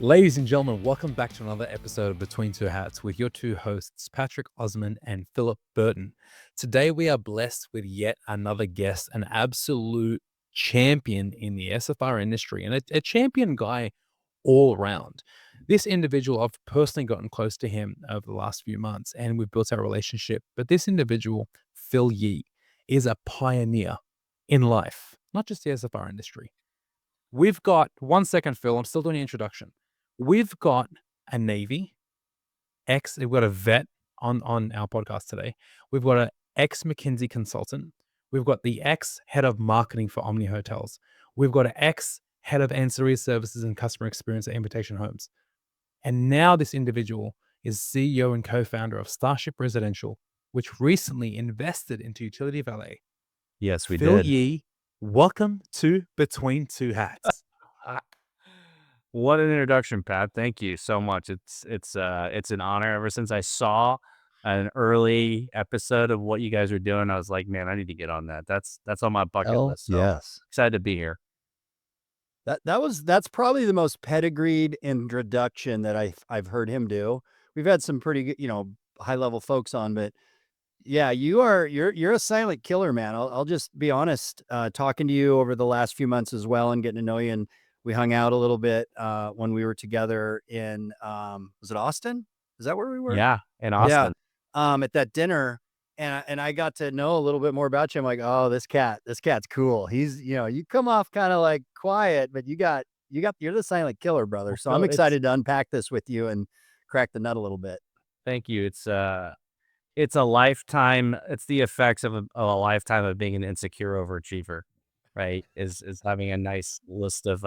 Ladies and gentlemen, welcome back to another episode of Between Two Hats with your two hosts, Patrick Osman and Phillip Burton. Today, we are blessed with yet another guest, an absolute champion in the SFR industry and a champion guy all around. This individual, I've personally gotten close to him over the last few months and we've built our relationship. But this individual, Phil Yee, is a pioneer in life, not just the SFR industry. We've got 1 second, Phil. I'm still doing the introduction. We've got a Navy we've got a vet on our podcast today. We've got an ex McKinsey consultant. We've got the ex head of marketing for Omni Hotels. We've got an ex head of ancillary services and customer experience at Invitation Homes. And now this individual is CEO and co-founder of Starship Residential, which recently invested into Utility Valet. Yes, we Phil did. Yee, welcome to Between Two Hats. What an introduction, Pat. Thank you so much. It's an honor. Ever since I saw an early episode of what you guys are doing, I was like, man, I need to get on that. That's on my bucket list. So Yes. excited to be here. That's probably the most pedigreed introduction that I've heard him do. We've had some pretty good, high level folks on, but yeah, you're a silent killer, man. I'll just be honest. Talking to you over the last few months as well, and getting to know you, and we hung out a little bit when we were together in was it Austin? Is that where we were? Yeah, in Austin. Yeah, at that dinner. And I got to know a little bit more about you. I'm like, oh, this cat's cool. He's, you come off kind of like quiet, but you're the silent killer, brother. So I'm excited to unpack this with you and crack the nut a little bit. Thank you. It's a lifetime. It's the effects of a lifetime of being an insecure overachiever, right? Is having a nice list of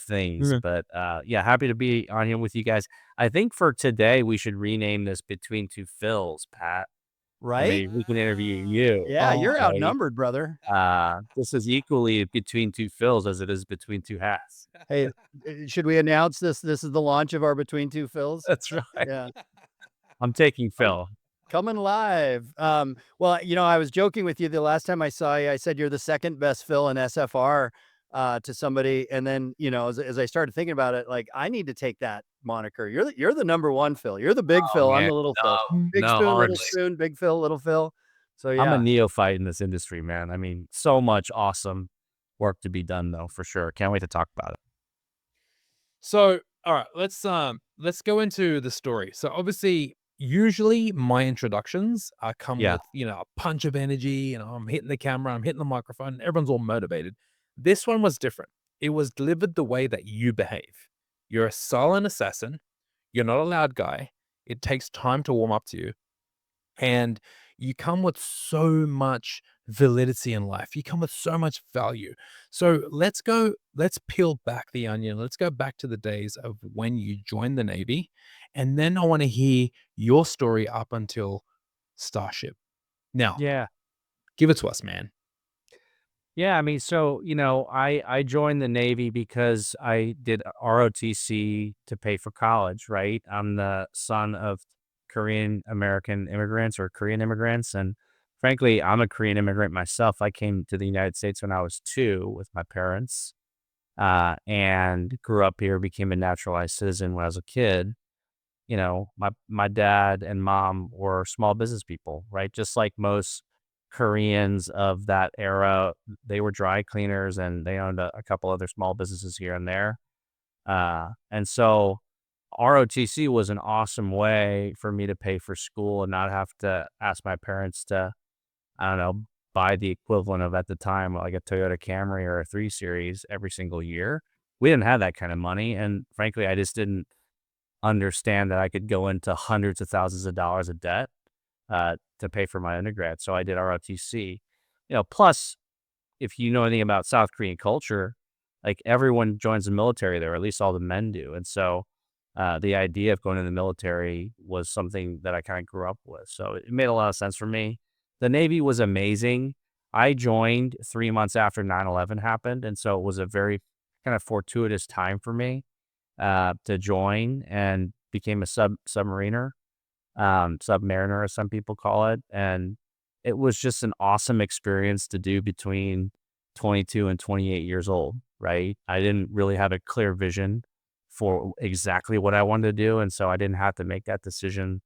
things. But yeah, happy to be on here with you guys. I think for today we should rename this Between Two Phils, Pat. Right? Maybe we can interview you. Yeah, you're outnumbered, brother. This is equally Between Two Phils as it is Between Two Hats. Hey, should we announce this? This is the launch of our Between Two Phils. That's right. Yeah. I'm taking Phil. Coming live. Well, I was joking with you the last time I saw you. I said you're the second best Phil in SFR to somebody, and then as I started thinking about it, like I need to take that moniker. You're the number one Phil. You're the big Phil. Man, I'm the little Phil. Big spoon, little spoon, big Phil, little Phil. So yeah, I'm a neophyte in this industry, man. I mean, so much awesome work to be done, though, for sure. Can't wait to talk about it. So, all right, let's go into the story. So obviously, usually my introductions come with, a punch of energy, I'm hitting the camera, I'm hitting the microphone, everyone's all motivated. This one was different. It was delivered the way that you behave. You're a silent assassin. You're not a loud guy. It takes time to warm up to you. And you come with so much validity in life. You come with so much value. So let's peel back the onion. Let's go back to the days of when you joined the Navy. And then I want to hear your story up until Starship. Now, give it to us, man. Yeah, I mean, so, I joined the Navy because I did ROTC to pay for college, right? I'm the son of Korean American immigrants or Korean immigrants. And frankly, I'm a Korean immigrant myself. I came to the United States when I was 2 with my parents and grew up here, became a naturalized citizen when I was a kid. My dad and mom were small business people, right? Just like most Koreans of that era, they were dry cleaners and they owned a couple other small businesses here and there. And so ROTC was an awesome way for me to pay for school and not have to ask my parents to, I don't know, buy the equivalent of at the time, like a Toyota Camry or a 3 Series every single year. We didn't have that kind of money. And frankly, I just didn't understand that I could go into hundreds of thousands of dollars of debt to pay for my undergrad. So I did ROTC. Plus, if you know anything about South Korean culture, like everyone joins the military there, or at least all the men do. And so the idea of going to the military was something that I kind of grew up with. So it made a lot of sense for me. The Navy was amazing. I joined 3 months after 9/11 happened. And so it was a very kind of fortuitous time for me to join, and became a submariner. Submariner, as some people call it. And it was just an awesome experience to do between 22 and 28 years old, right? I didn't really have a clear vision for exactly what I wanted to do. And so I didn't have to make that decision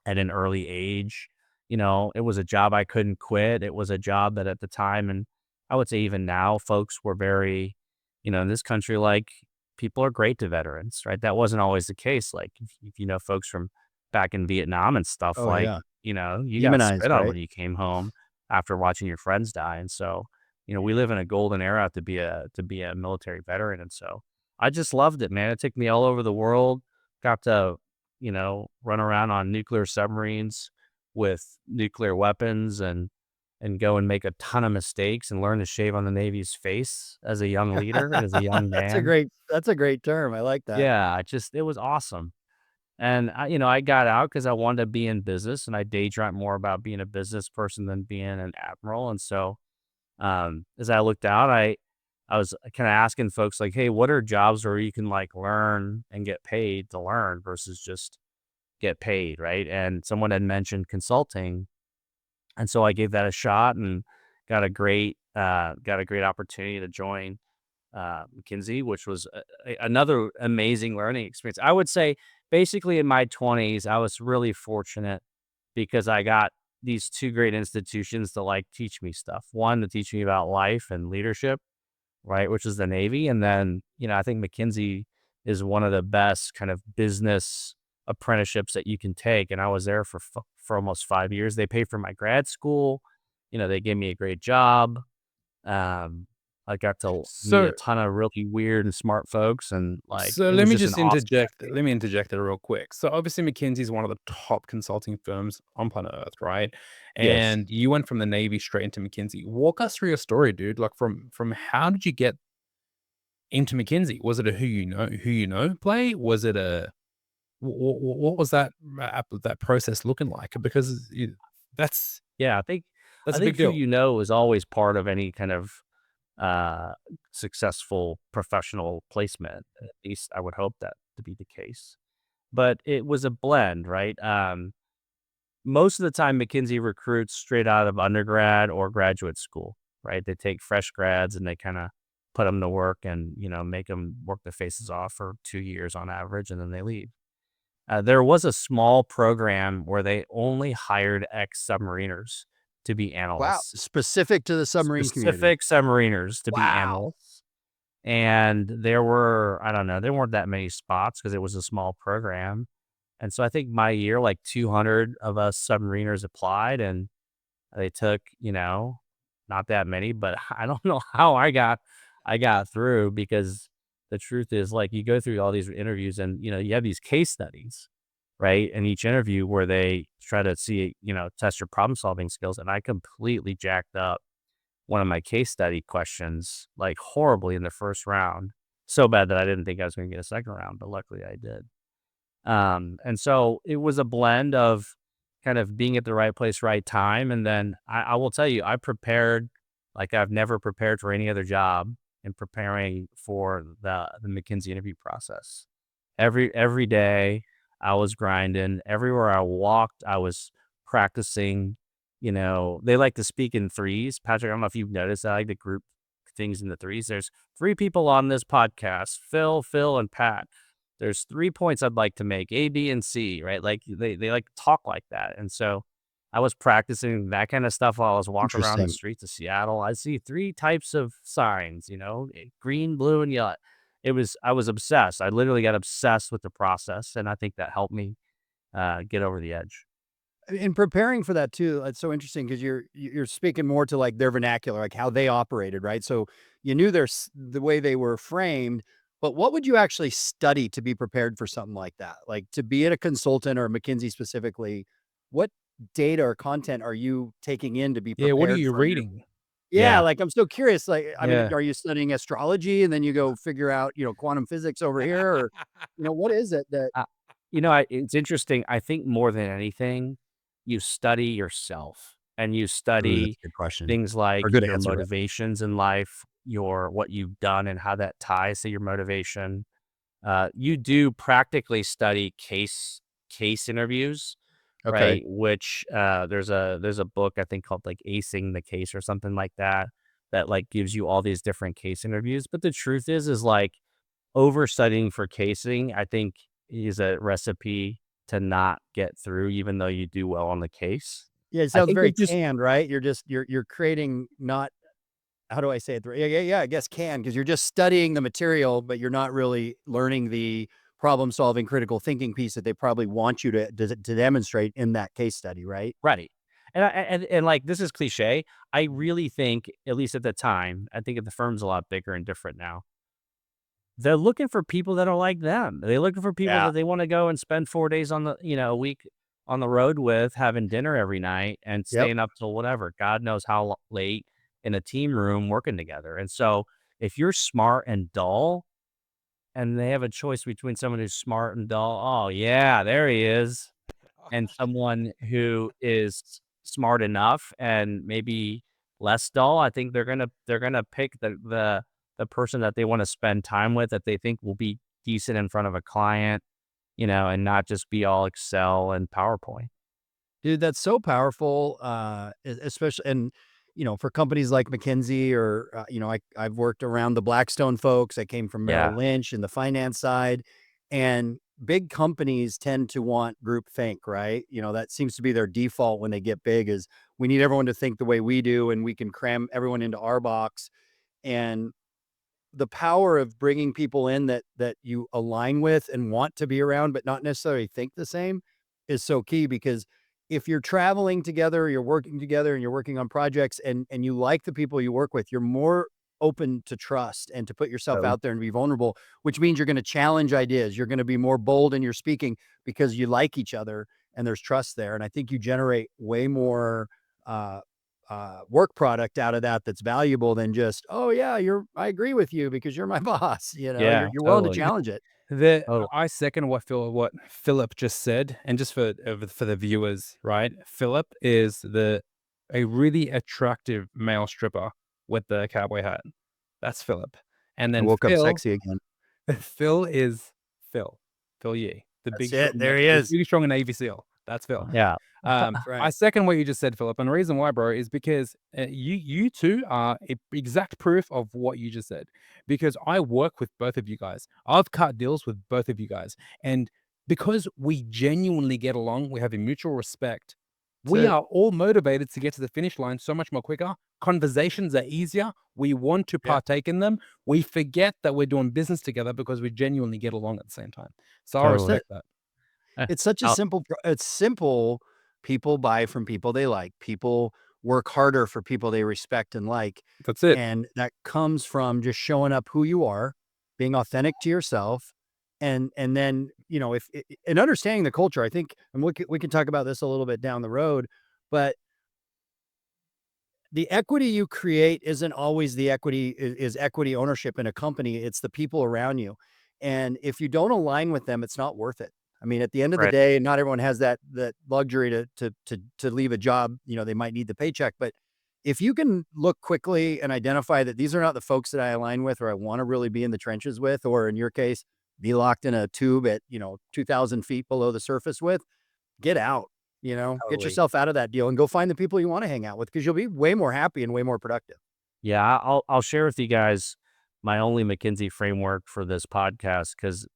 at an early age. It was a job I couldn't quit. It was a job that at the time, and I would say even now, folks were very, in this country, like people are great to veterans, right? That wasn't always the case. Like if you know folks from back in Vietnam and stuff, Oh, like, yeah. you got Demonized, spit on right? when you came home after watching your friends die. And so, we live in a golden era to be a military veteran. And so I just loved it, man. It took me all over the world. Got to run around on nuclear submarines with nuclear weapons and go and make a ton of mistakes and learn to shave on the Navy's face as a young leader and as a young man. That's a great term. I like that. Yeah, it was awesome. And I got out because I wanted to be in business, and I daydreamt more about being a business person than being an admiral. And so, as I looked out, I was kind of asking folks like, "Hey, what are jobs where you can like learn and get paid to learn versus just get paid, right?" And someone had mentioned consulting, and so I gave that a shot and got a great opportunity to join McKinsey, which was another amazing learning experience. I would say basically in my 20s, I was really fortunate because I got these two great institutions to like teach me stuff. One to teach me about life and leadership, right, which is the Navy. And then, I think McKinsey is one of the best kind of business apprenticeships that you can take. And I was there for almost 5 years. They paid for my grad school. They gave me a great job. Um, I got to meet a So ton of really weird and smart folks, and like So it let was me just an just awesome interject. decade. Let me interject it real quick. So obviously McKinsey is one of the top consulting firms on planet Earth, right? Yes. And you went from the Navy straight into McKinsey. Walk us through your story, dude. Like from how did you get into McKinsey? Was it a who you know play? Was it a what was that process looking like? Because that's Yeah, I think that's I a big think who deal. you know is always part of any kind of uh, successful professional placement. At least I would hope that to be the case. But it was a blend, right? Most of the time, McKinsey recruits straight out of undergrad or graduate school, right? They take fresh grads and they kind of put them to work and make them work their faces off for 2 years on average, and then they leave. There was a small program where they only hired ex-submariners to be Wow. analysts, Specific to the submarine community. specific submariners to be Wow. analysts. And there were, I don't know, there weren't that many spots because it was a small program. And so I think my year, like 200 of us submariners applied, and they took, not that many, but I don't know how I got through, because the truth is, like, you go through all these interviews and, you have these case studies, right? In each interview where they try to see, test your problem solving skills. And I completely jacked up one of my case study questions like horribly in the first round. So bad that I didn't think I was going to get a second round, but luckily I did. And so it was a blend of kind of being at the right place, right time. And then I will tell you, I prepared like I've never prepared for any other job in preparing for the McKinsey interview process. Every day I was grinding. Everywhere I walked, I was practicing. They like to speak in threes. Patrick, I don't know if you've noticed, I like to group things into threes. There's three people on this podcast: Phil, and Pat. There's 3 points I'd like to make: A, B, and C, right? Like they like to talk like that. And so I was practicing that kind of stuff while I was walking around the Interesting. streets of Seattle. I see 3 types of signs, green, blue, and yellow. I was obsessed. I literally got obsessed with the process, and I think that helped me get over the edge. In preparing for that too, it's so interesting because you're speaking more to like their vernacular, like how they operated, right? So you knew the way they were framed, but what would you actually study to be prepared for something like that? Like to be at a consultant or McKinsey specifically, what data or content are you taking in to be Yeah, what are prepared you for your reading? Yeah, Yeah. like I'm so curious. Like, I mean, Yeah. are you studying astrology and then you go figure out, quantum physics over here or, what is it that Uh, it's interesting. I think more than anything, you study yourself, and you Ooh, that's study a good question things or like good your answer, right? motivations in life, what you've done and how that ties to your motivation. You do practically study case interviews, Okay. right? Which there's a book I think called like Acing the Case or something like that, that like gives you all these different case interviews. But the truth is like over studying for casing, I think, is a recipe to not get through, even though you do well on the case. Yeah, it I sounds think very it just canned, right? You're creating not how do I say it? Yeah, I guess can because you're just studying the material, but you're not really learning the problem solving, critical thinking piece that they probably want you to demonstrate in that case study, right? Right. And like, this is cliche. I really think, at least at the time, I think the firm's a lot bigger and different now. They're looking for people that are like them. They're looking for people Yeah. that they wanna go and spend 4 days on the a week on the road with, having dinner every night and Yep. staying up till whatever, God knows how late in a team room working together. And so, if you're smart and dull, and they have a choice between someone who's smart and dull, oh, yeah, there he is, and someone who is smart enough and maybe less dull, I think they're gonna pick the person that they wanna spend time with, that they think will be decent in front of a client, and not just be all Excel and PowerPoint. Dude, that's so powerful, especially and, for companies like McKinsey or, I've worked around the Blackstone folks. I came from Yeah, Merrill Lynch in the finance side, and big companies tend to want groupthink, right? That seems to be their default when they get big is we need everyone to think the way we do, and we can cram everyone into our box, and the power of bringing people in that you align with and want to be around, but not necessarily think the same is so key because if you're traveling together, you're working together and you're working on projects and you like the people you work with, you're more open to trust and to put yourself totally. out there and be vulnerable, which means you're going to challenge ideas. You're going to be more bold in your speaking because you like each other and there's trust there. And I think you generate way more uh, work product out of that that's valuable than just, "Oh, yeah, I agree with you because you're my boss," Yeah, you're willing to totally, challenge it. The totally. I second what Philip just said, and just for the viewers, right? Philip is the a really attractive male stripper with the cowboy hat. That's Philip. And I then woke up Phil sexy again. Phil is Phil Yee, That's it, there he the is. really strong Navy SEAL. That's Phil. Yeah. That's I right. second what you just said, Philip, and the reason why, bro, is because you two are exact proof of what you just said. Because I work with both of you guys, I've cut deals with both of you guys, and because we genuinely get along, we have a mutual respect. That's We it. are all motivated to get to the finish line so much more quicker. Conversations are easier. We want to Yeah. partake in them. We forget that we're doing business together because we genuinely get along at the same time. So I That's Totally. it. respect that. Eh, It's such a I'll it's simple. People buy from people they like. People work harder for people they respect and like, That's it. and that comes from just showing up who you are, being authentic to yourself, and then, if and understanding the culture, I think, and we can talk about this a little bit down the road, but the equity you create isn't always the equity is equity ownership in a company. It's the people around you. And if you don't align with them, it's not worth it. I mean, at the end of the right. day, not everyone has that luxury to leave a job. They might need the paycheck, but if you can look quickly and identify that these are not the folks that I align with or I want to really be in the trenches with, or in your case, be locked in a tube at 2,000 feet below the surface with, get out, get Totally. yourself out of that deal and go find the people you want to hang out with because you'll be way more happy and way more productive. Yeah, I'll share with you guys my only McKinsey framework for this podcast because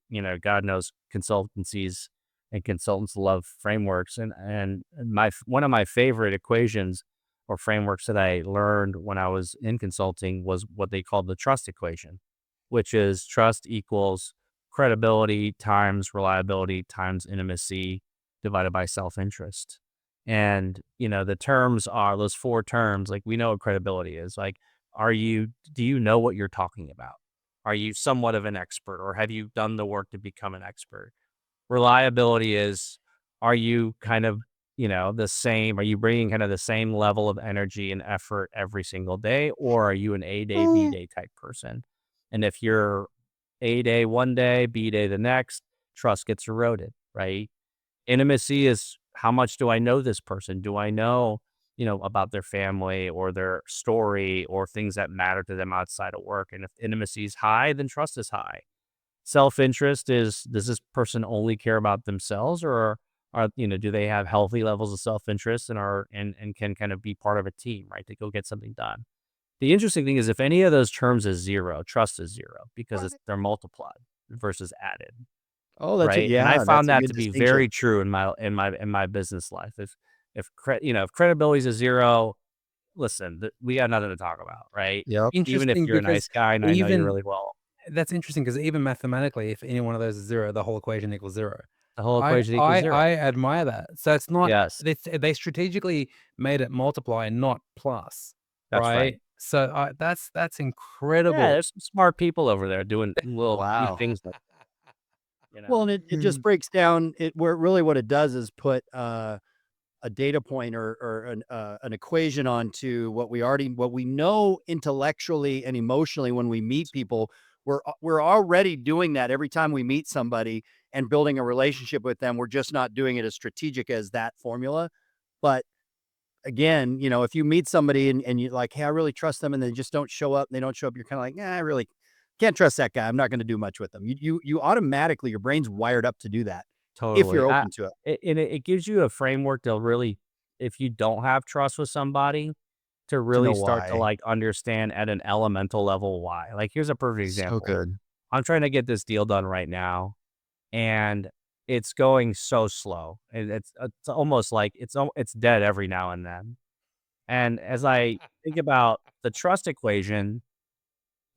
God knows consultancies and consultants love frameworks, and my one of my favorite equations or frameworks that I learned when I was in consulting was what they called the trust equation, which is trust equals credibility times reliability times intimacy divided by self interest. And the terms are those four terms. Like, we know what credibility is. Like, do you know what you're talking about? Are you somewhat of an expert, or have you done the work to become an expert? Reliability is, are you kind of, the same? Are you bringing kind of the same level of energy and effort every single day, or are you an A day, B day type person? And if you're A day one day, B day the next, trust gets eroded, right? Intimacy is, how much do I know this person? Do I know, about their family or their story or things that matter to them outside of work? And if intimacy is high, then trust is high. Self-interest is, does this person only care about themselves, or do they have healthy levels of self-interest and can kind of be part of a team, right? To go get something done. The interesting thing is if any of those terms is zero, trust is zero because they're multiplied versus added, Oh, right? And I that's found a that good to be distinction. very true in my business life. If credibility is a zero, listen, we got nothing to talk about, right? Yep. Even if Interesting you're a because nice guy and I know you even really well, that's interesting because even mathematically, if any one of those is zero, the whole equation equals zero. the whole I equation equals I zero. I admire that. So it's not Yes, they strategically made it multiply, not plus, that's right. right? So that's Yeah, incredible. there's some smart people over there doing little neat Wow. things like, you Well, know? and it just breaks down it where really what it does is put a data point or an equation onto what we know intellectually and emotionally when we meet people. We're already doing that every time we meet somebody and building a relationship with them. We're just not doing it as strategic as that formula. But again, if you meet somebody and you're like, hey, I really trust them, and they just don't show up, and they don't show up, you're kind of like, I really can't trust that guy. I'm not going to do much with them. You automatically, your brain's wired up to do that if Totally. you're open to it. It gives you a framework to really, if you don't have trust with somebody, to To really know start to why. like understand at an elemental level why. Like, here's a perfect So example. good. I'm trying to get this deal done right now, and it's going so slow. It's almost like it's dead every now and then. And as I think about the trust equation,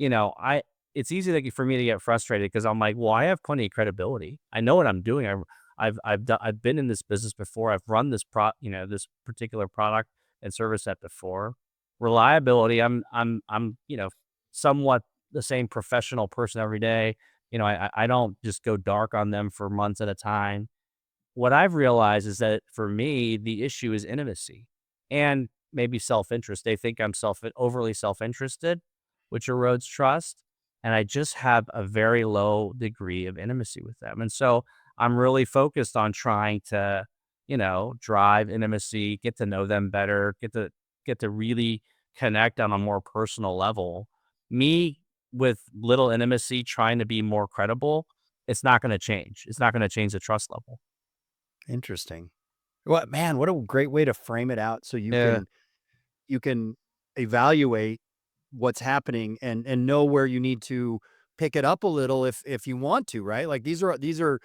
I it's easy for me to get frustrated because I'm like, well, I have plenty of credibility. I know what I'm doing. I've been in this business before. I've run this particular product and service set before. Reliability. I'm somewhat the same professional person every day. I don't just go dark on them for months at a time. What I've realized is that for me, the issue is intimacy and maybe self-interest. They think I'm overly self-interested, which erodes trust. And I just have a very low degree of intimacy with them. And so I'm really focused on trying to, drive intimacy, get to know them better, get to really connect on a more personal level. Me with little intimacy, trying to be more credible, it's not going to change. It's not going to change the trust level. Interesting. What man, what a great way to frame it out so Yeah. you can evaluate what's happening and know where you need to pick it up a little if you want to, right? Like these are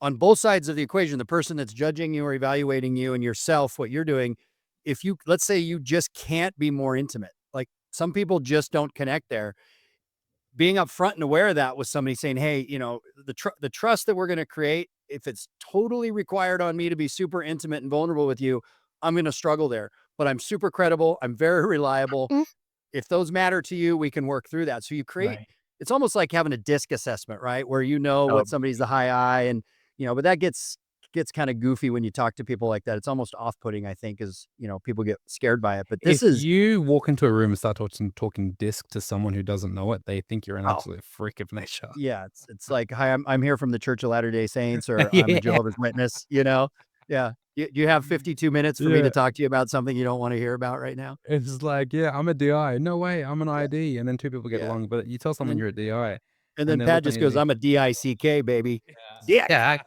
on both sides of the equation, the person that's judging you or evaluating you and yourself, what you're doing. If you let's say you just can't be more intimate. Like some people just don't connect there, being upfront and aware of that with somebody saying, "Hey, the trust that we're going to create, if it's totally required on me to be super intimate and vulnerable with you, I'm going to struggle there. But I'm super credible. I'm very reliable. If those matter to you, we can work through that." So you create. Right. It's almost like having a disc assessment, right? Where you know what somebody's the high eye, and but that gets kind of goofy when you talk to people like that. It's almost off-putting, I think, is people get scared by it. But this If is you walk into a room and start talking disc to someone who doesn't know it, they think you're an oh, absolute freak of nature. yeah, it's like, "Hi, I'm here from the Church of Latter-day Saints," or "I'm a Yeah. Jehovah's Witness," you know? Yeah. You have 52 minutes for me to Yeah. talk to you about something you don't wanna hear about right now? It's like, yeah, I'm a DI. No way, I'm an Yeah, ID. And then two people get yeah. along, but you tell And someone then you're a DI and and then they Pat look on just you and goes, they, "I'm a DICK, baby." yeah, Dick. yeah,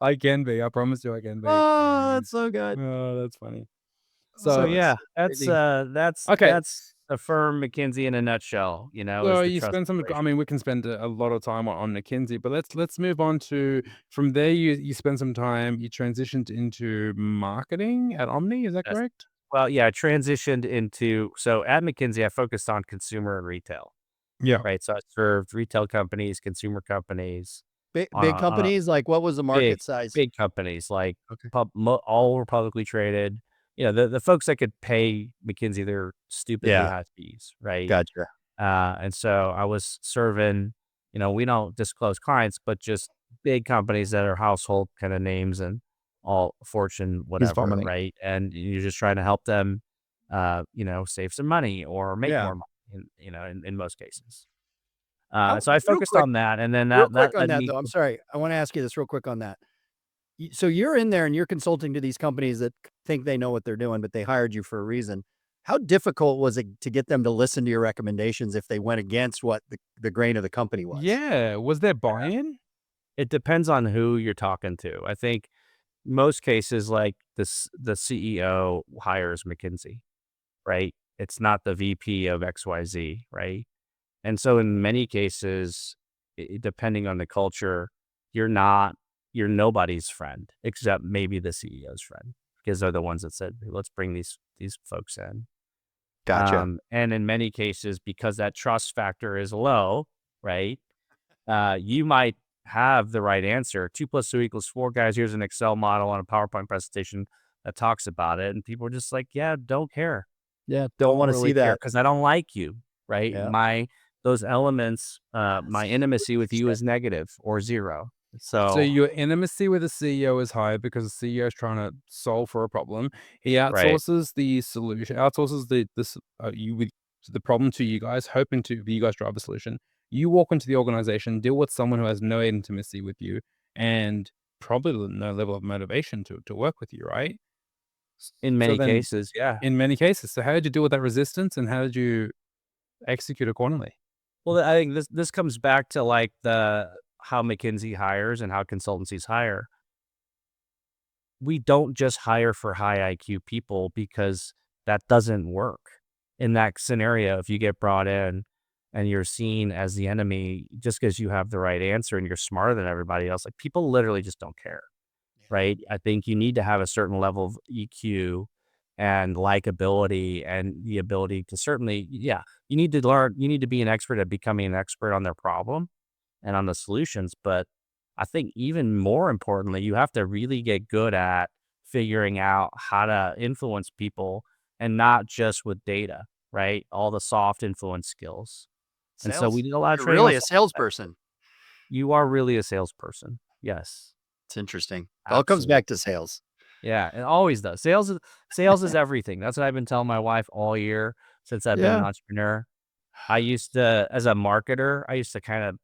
I can be. I promise you I can be. Oh, that's so good. Oh, that's funny. So Oh, So, it's yeah, so that's crazy. uh that's okay. that's the firm McKinsey in a nutshell, is So the you trust spend some. I equation. mean, we can spend a lot of time on McKinsey, but let's move on to from there. You spend some time. You transitioned into marketing at Omni. Is that Yes. correct? Well, yeah, I transitioned into so at McKinsey I focused on consumer and retail, Yeah. right? So I served retail companies, consumer companies Big on a companies, like, what was the big market size? big companies like Okay. all were publicly traded. The folks that could pay McKinsey their stupidly Yeah, high fees, right? gotcha. And so I was serving, we don't disclose clients, but just big companies that are household kind of names and all Fortune, He's whatever, vomiting. right? And you're just trying to help them, save some money or make Yeah. more money, in most cases. How So I real focused quick on that, and then real that quick on led that, me. though, I'm sorry, I wanna ask you this real quick on that. So you're in there and you're consulting to these companies that think they know what they're doing, but they hired you for a reason. How difficult was it to get them to listen to your recommendations if they went against what the grain of the company was? Yeah. Was there buy-in? It depends on who you're talking to. I think most cases, like the CEO hires McKinsey, right? It's not the VP of XYZ, right? And so in many cases, depending on the culture, you're not, you're nobody's friend except maybe the CEO's friend because they're the ones that said, "Hey, let's bring these folks in." Gotcha. And in many cases, because that trust factor is low, right? You might have the right answer. 2 + 2 = 4, guys. Here's an Excel model on a PowerPoint presentation that talks about it. And people are just like, yeah, don't care. Yeah, don't Don't want to see really care that. because I don't like you, right? Yeah. Those elements, my intimacy with you Shit. is negative or 0. So So, your intimacy with the CEO is high because the CEO is trying to solve for a problem. He right. outsources the solution, outsources the problem to you guys, hoping to you guys drive a solution. You walk into the organization, deal with someone who has no intimacy with you, and probably no level of motivation to work with you, right? In So many then, cases, yeah. in many cases, so how did you deal with that resistance, and how did you execute accordingly? Well, I think this comes back to like the how McKinsey hires and how consultancies hire. We don't just hire for high IQ people because that doesn't work. In that scenario, if you get brought in and you're seen as the enemy just because you have the right answer and you're smarter than everybody else, like people literally just don't care, right? I think you need to have a certain level of EQ and likability and the ability to certainly, yeah, you need to learn, you need to be an expert at becoming an expert on their problem and on the solutions. But I think even more importantly, you have to really get good at figuring out how to influence people and not just with data, right? All the soft influence skills. And so we Sales. did a lot of You're training on really a stuff like that. salesperson. You are really a salesperson. Yes, It's interesting. It all comes absolutely. back to sales. Yeah, it always does. Sales is everything. That's what I've been telling my wife all year since I've been an Yeah. entrepreneur. I used to, as a marketer, I used to kind of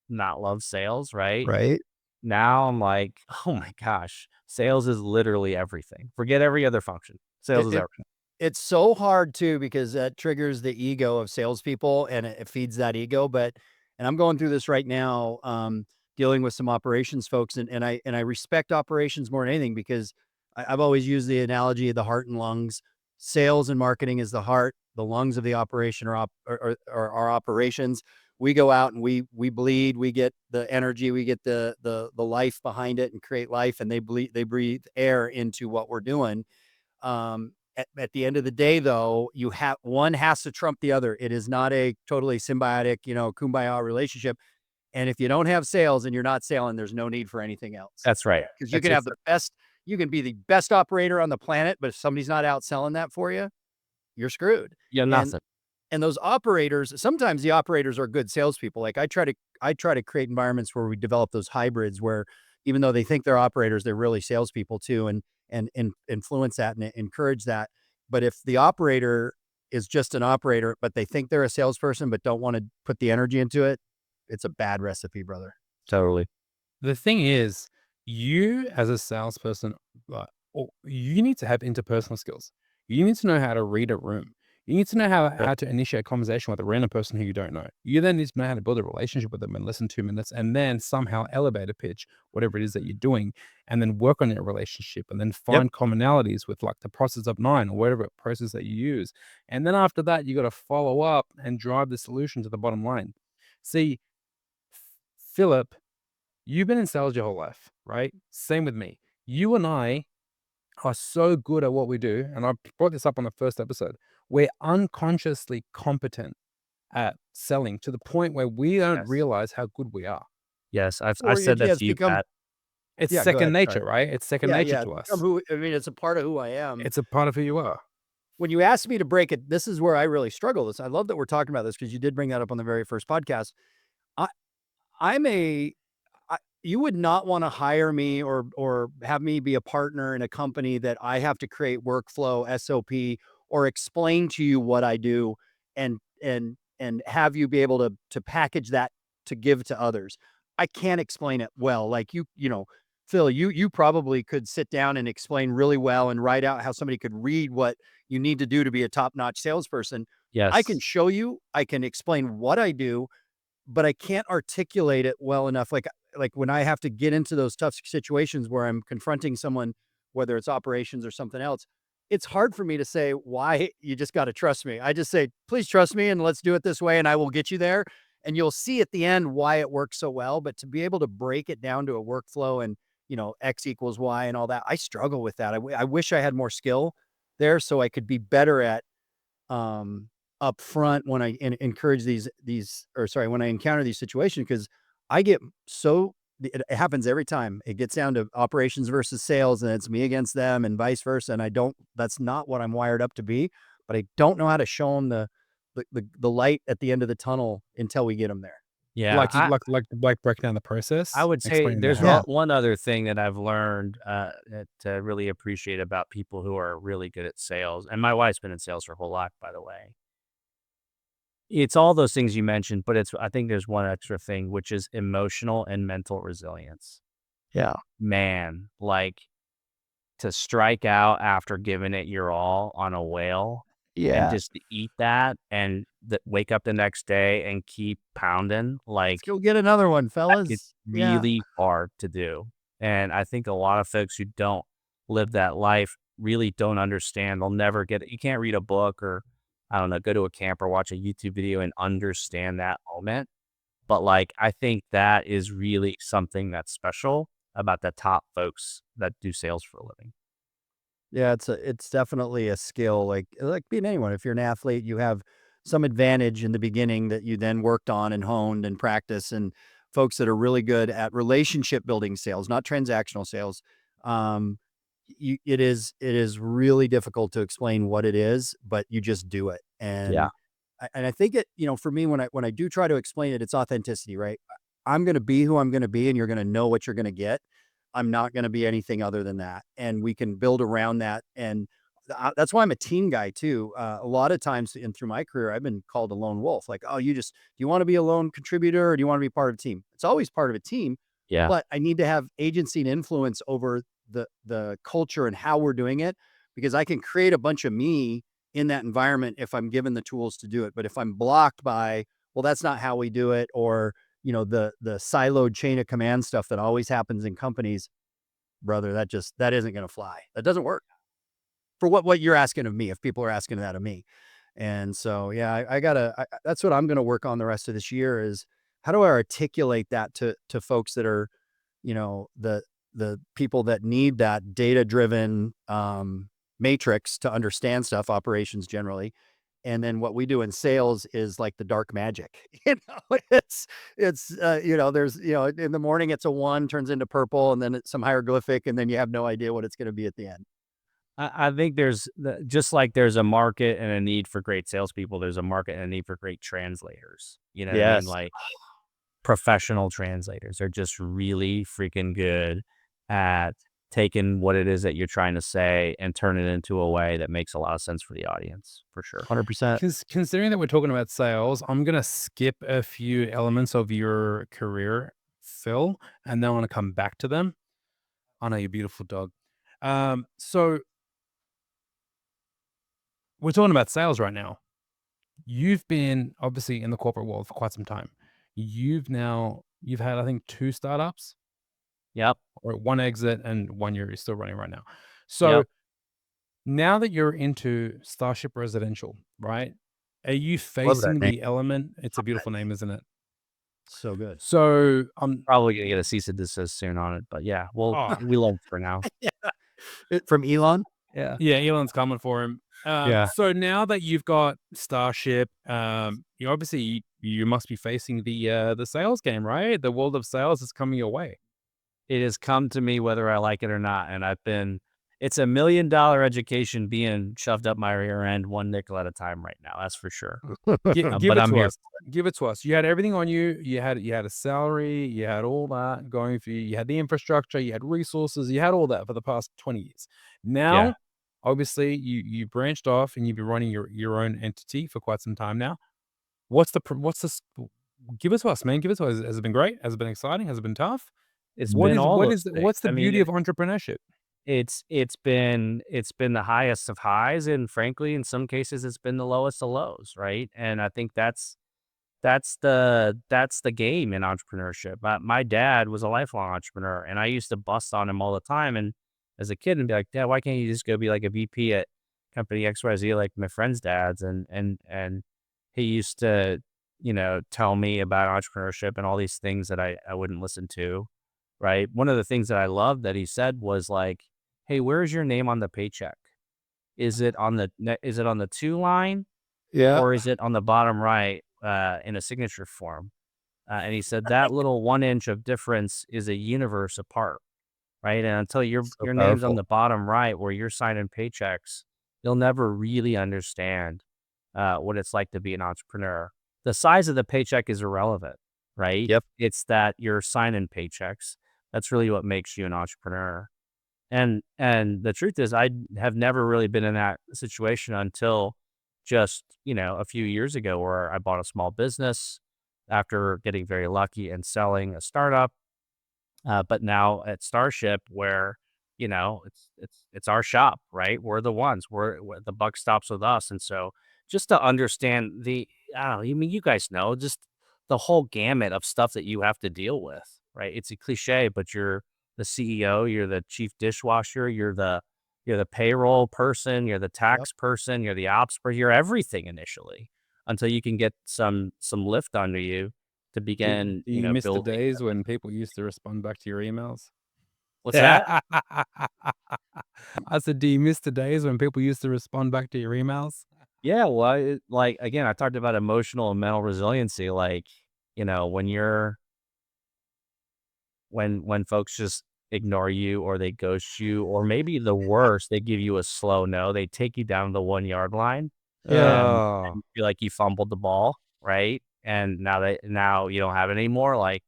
not love sales, right? Right. Now I'm like, "Oh my gosh, sales is literally everything. Forget every other function. Sales It, is it everything." it's so hard too because that triggers the ego of salespeople and it feeds that ego. But and I'm going through this right now, dealing with some operations folks, and I respect operations more than anything because I've always used the analogy of the heart and lungs. Sales and marketing is the heart, the lungs of the operation or our operations. We go out and we bleed, we get the energy, we get the life behind it and create life, and they breathe air into what we're doing. At the end of the day, though, you have one has to trump the other. It is not a totally symbiotic, kumbaya relationship. And if you don't have sales and you're not selling, there's no need for anything else. That's right. Because you That's can it have the best, you can be the best operator on the planet, but if somebody's not out selling that for you, you're screwed. yeah, And nothing. and those operators, sometimes the operators are good salespeople. Like I try to create environments where we develop those hybrids where even though they think they're operators, they're really salespeople too, and influence that and encourage that. But if the operator is just an operator, but they think they're a salesperson, but don't want to put the energy into it, it's a bad recipe, brother. Totally. The thing is, you as a salesperson, you need to have interpersonal skills. You need to know how to read a room. You need to know Yep. how to initiate a conversation with a random person who you don't know. You then need to know how to build a relationship with them in less than 2 minutes, and then somehow elevate a pitch, whatever it is that you're doing, and then work on your relationship, and then Yep. find commonalities with like the process of 9 or whatever process that you use. And then after that, you got to follow up and drive the solution to the bottom line. See, Philip, you've been in sales your whole life, right? Same with me. You and I are so good at what we do, and I brought this up on the first episode. We're unconsciously competent at selling to the point where we don't Yes. realize how good we are. Yes. I Or said it that has to you, become, Pat. It's yeah, go second ahead. Sorry. nature, right? It's second Yeah, nature yeah. to It's become us. it's a part of who I am. It's a part of who you are. When you asked me to break it, this is where I really struggle. This I love that we're talking about this because you did bring that up on the very first podcast. I I'm a you would not want to hire me or have me be a partner in a company that I have to create workflow SOP or explain to you what I do and have you be able to package that to give to others. I can't explain it well. Like Phil, you probably could sit down and explain really well and write out how somebody could read what you need to do to be a top-notch salesperson. I can Yes. show you, I can explain what I do, but I can't articulate it well enough. Like when I have to get into those tough situations where I'm confronting someone, whether it's operations or something else, it's hard for me to say why you just got to trust me. I just say, please trust me and let's do it this way and I will get you there. And you'll see at the end why it works so well. But to be able to break it down to a workflow and, X equals Y and all that, I struggle with that. I wish I had more skill there so I could be better at up front when I encourage when I encounter these situations, because I get it happens every time. It gets down to operations versus sales and it's me against them and vice versa. And that's not what I'm wired up to be, but I don't know how to show them the light at the end of the tunnel until we get them there. Yeah, Like break down the process, I would say explaining the there's how. one other thing that I've learned to really appreciate about people who are really good at sales. And my wife's been in sales her whole life, by the way. It's all those things you mentioned, but I think there's one extra thing, which is emotional and mental resilience. Yeah. Man, like to strike out after giving it your all on a whale and Yeah. just to eat that and wake up the next day and keep pounding, Let's go get another one, it's fellas. Yeah. really hard to do. And I think a lot of folks who don't live that life really don't understand. They'll never get it. You can't read a book or, I don't know, go to a camp or watch a YouTube video and understand that moment. But like, I think that is really something that's special about the top folks that do sales for a living. Yeah, it's definitely a skill, like being anyone. If you're an athlete, you have some advantage in the beginning that you then worked on and honed and practice. And folks that are really good at relationship building sales, not transactional sales, it is really difficult to explain what it is, but you just do it. Yeah. And I think for me, when I do try to explain it, it's authenticity, right? I'm going to be who I'm going to be, and you're going to know what you're going to get. I'm not going to be anything other than that. And we can build around that. And that's why I'm a team guy too. A lot of times through my career, I've been called a lone wolf. Like, oh, do you want to be a lone contributor or do you want to be part of a team? It's always part of a team, Yeah. but I need to have agency and influence over the culture and how we're doing it, because I can create a bunch of me in that environment if I'm given the tools to do it. But if I'm blocked by, well, that's not how we do it, or the siloed chain of command stuff that always happens in companies, brother, that isn't going to fly. That doesn't work for what you're asking of me, if people are asking that of me. And so, yeah, that's what I'm going to work on the rest of this year, is how do I articulate that to folks that are, the people that need that data-driven matrix to understand stuff, operations generally. And then what we do in sales is like the dark magic. It's there's, in the morning it's a 1 turns into purple, and then it's some hieroglyphic, and then you have no idea what it's going to be at the end. I think just like there's a market and a need for great salespeople, there's a market and a need for great translators. You know what I mean? Yes. Like professional translators are just really freaking good at taking what it is that you're trying to say and turn it into a way that makes a lot of sense for the audience, for sure. 100%. Considering that we're talking about sales, I'm gonna skip a few elements of your career, Phil, and then I want to come back to them. I know, you beautiful dog. So we're talking about sales right now. You've been obviously in the corporate world for quite some time. You've had, I think, 2 startups, Yep. or 1 exit and 1 you're still running right now. So Yep. now that you're into Starship Residential, right? Are you Love that facing name. the element? It's a beautiful name, isn't it? So good. So Probably gonna get a cease and desist soon on it, but yeah, Oh. we love for now. From Elon? Yeah. Yeah, Elon's coming for him. Yeah. So now that you've got Starship, you obviously you must be facing the sales game, right? The world of sales is coming your way. It has come to me whether I like it or not, and it's a $1 million education being shoved up my rear end 1 nickel at a time right now. That's for sure. Give But it I'm to here. us. Give it to us. You had everything on you. You had a salary. You had all that going for you. You had the infrastructure. You had resources. You had all that for the past 20 years. Now, Yeah. obviously, you branched off and you've been running your own entity for quite some time now. What's this? Give it to us, man. Give it to us. Has it been great? Has it been exciting? Has it been tough? It's been all those things. What's the I mean, beauty of entrepreneurship? it's been the highest of highs, and frankly, in some cases, it's been the lowest of lows, right? And I think that's the game in entrepreneurship. My dad was a lifelong entrepreneur, and I used to bust on him all the time. And as a kid, and be like, "Dad, why can't you just go be like a VP at company XYZ, like my friend's dad's, and he used to, tell me about entrepreneurship and all these things that I wouldn't listen to, right? One of the things that I loved that he said was like, "Hey, where's your name on the paycheck? Is it on the two line, Yeah. or is it on the bottom right in a signature form?" And he said that little 1 inch of difference is a universe apart, right? And until So your name's on powerful. the bottom right where you're signing paychecks, you'll never really understand what it's like to be an entrepreneur. The size of the paycheck is irrelevant, right? Yep. It's that you're signing paychecks. That's really what makes you an entrepreneur. And the truth is, I have never really been in that situation until just, a few years ago where I bought a small business after getting very lucky and selling a startup. But now at Starship, where it's our shop, right? We're the ones. We're the buck stops with us, and so just to understand I don't know. I mean, you guys know just the whole gamut of stuff that you have to deal with, right? It's a cliche, but you're the CEO, you're the chief dishwasher, you're the payroll person, you're the Yep. tax person, you're the ops person, you're everything initially until you can get some lift under you to Do begin, you miss the building. days when people used to respond back to your emails? What's that? Yeah. I said, do you miss the days when people used to respond back to your emails? Yeah, well, like again, I talked about emotional and mental resiliency. Like, when when folks just ignore you or they ghost you, or maybe the worst, they give you a slow no. They take you down to the 1 yard line and Oh, you feel like you fumbled the ball, right? And now you don't have it anymore. Like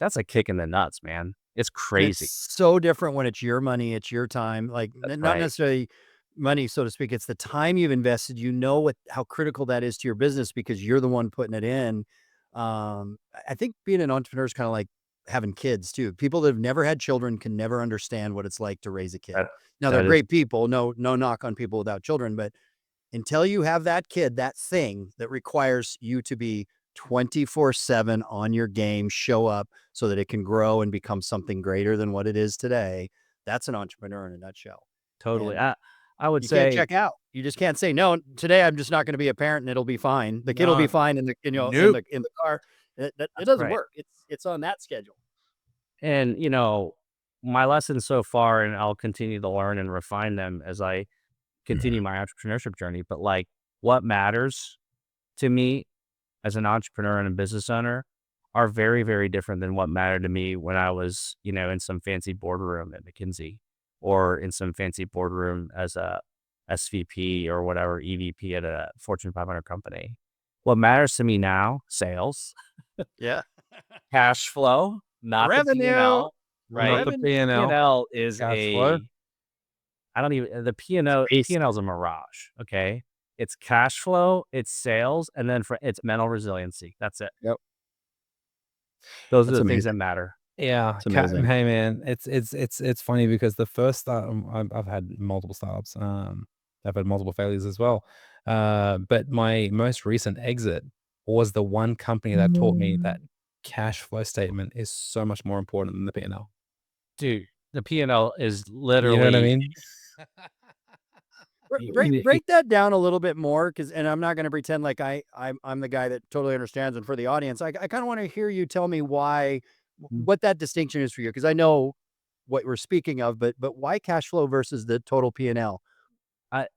that's a kick in the nuts, man. It's And it's crazy. so different when it's your money, it's your time, like, That's not right. necessarily money, so to speak, it's the time you've invested, how critical that is to your business because you're the one putting it in. I think being an entrepreneur is kinda like having kids too. People that have never had children can never understand what it's like to raise a kid. That Now they're that is great people, no knock on people without children, but until you have that kid, that thing that requires you to be 24/7 on your game, show up so that it can grow and become something greater than what it is today, that's an entrepreneur in a nutshell. totally. And I would you can't say check out. You just can't say, "No, today I'm just not gonna be a parent and it'll be fine." The kid will be no. fine Nope. in the car. It that's doesn't right. work. It's on that schedule. And, my lessons so far, and I'll continue to learn and refine them as I continue my entrepreneurship journey. But like what matters to me as an entrepreneur and a business owner are very, very different than what mattered to me when I was, in some fancy boardroom at McKinsey or in some fancy boardroom as a SVP or whatever, EVP at a Fortune 500 company. What matters to me now, sales, Yeah. cash flow, not the Revenue, P&L, Not right? the revenue. P&L. P&L is Cash flow. I don't even, the It's basic. P&L is a mirage. Okay. It's cash flow, it's sales, and then it's mental resiliency. That's it. Yep. Those are That's the things that amazing. matter. Yeah, It's amazing. hey man, it's funny because the first start I've had multiple startups. I've had multiple failures as well. But my most recent exit was the one company that taught me that cash flow statement is so much more important than the P&L. Dude, the P&L is You know what I literally mean? Break that down a little bit more, because and I'm not gonna pretend like I'm the guy that totally understands, and for the audience, I kinda wanna hear you tell me why what that distinction is for you, because I know what we're speaking of, but why cash flow versus the total P&L?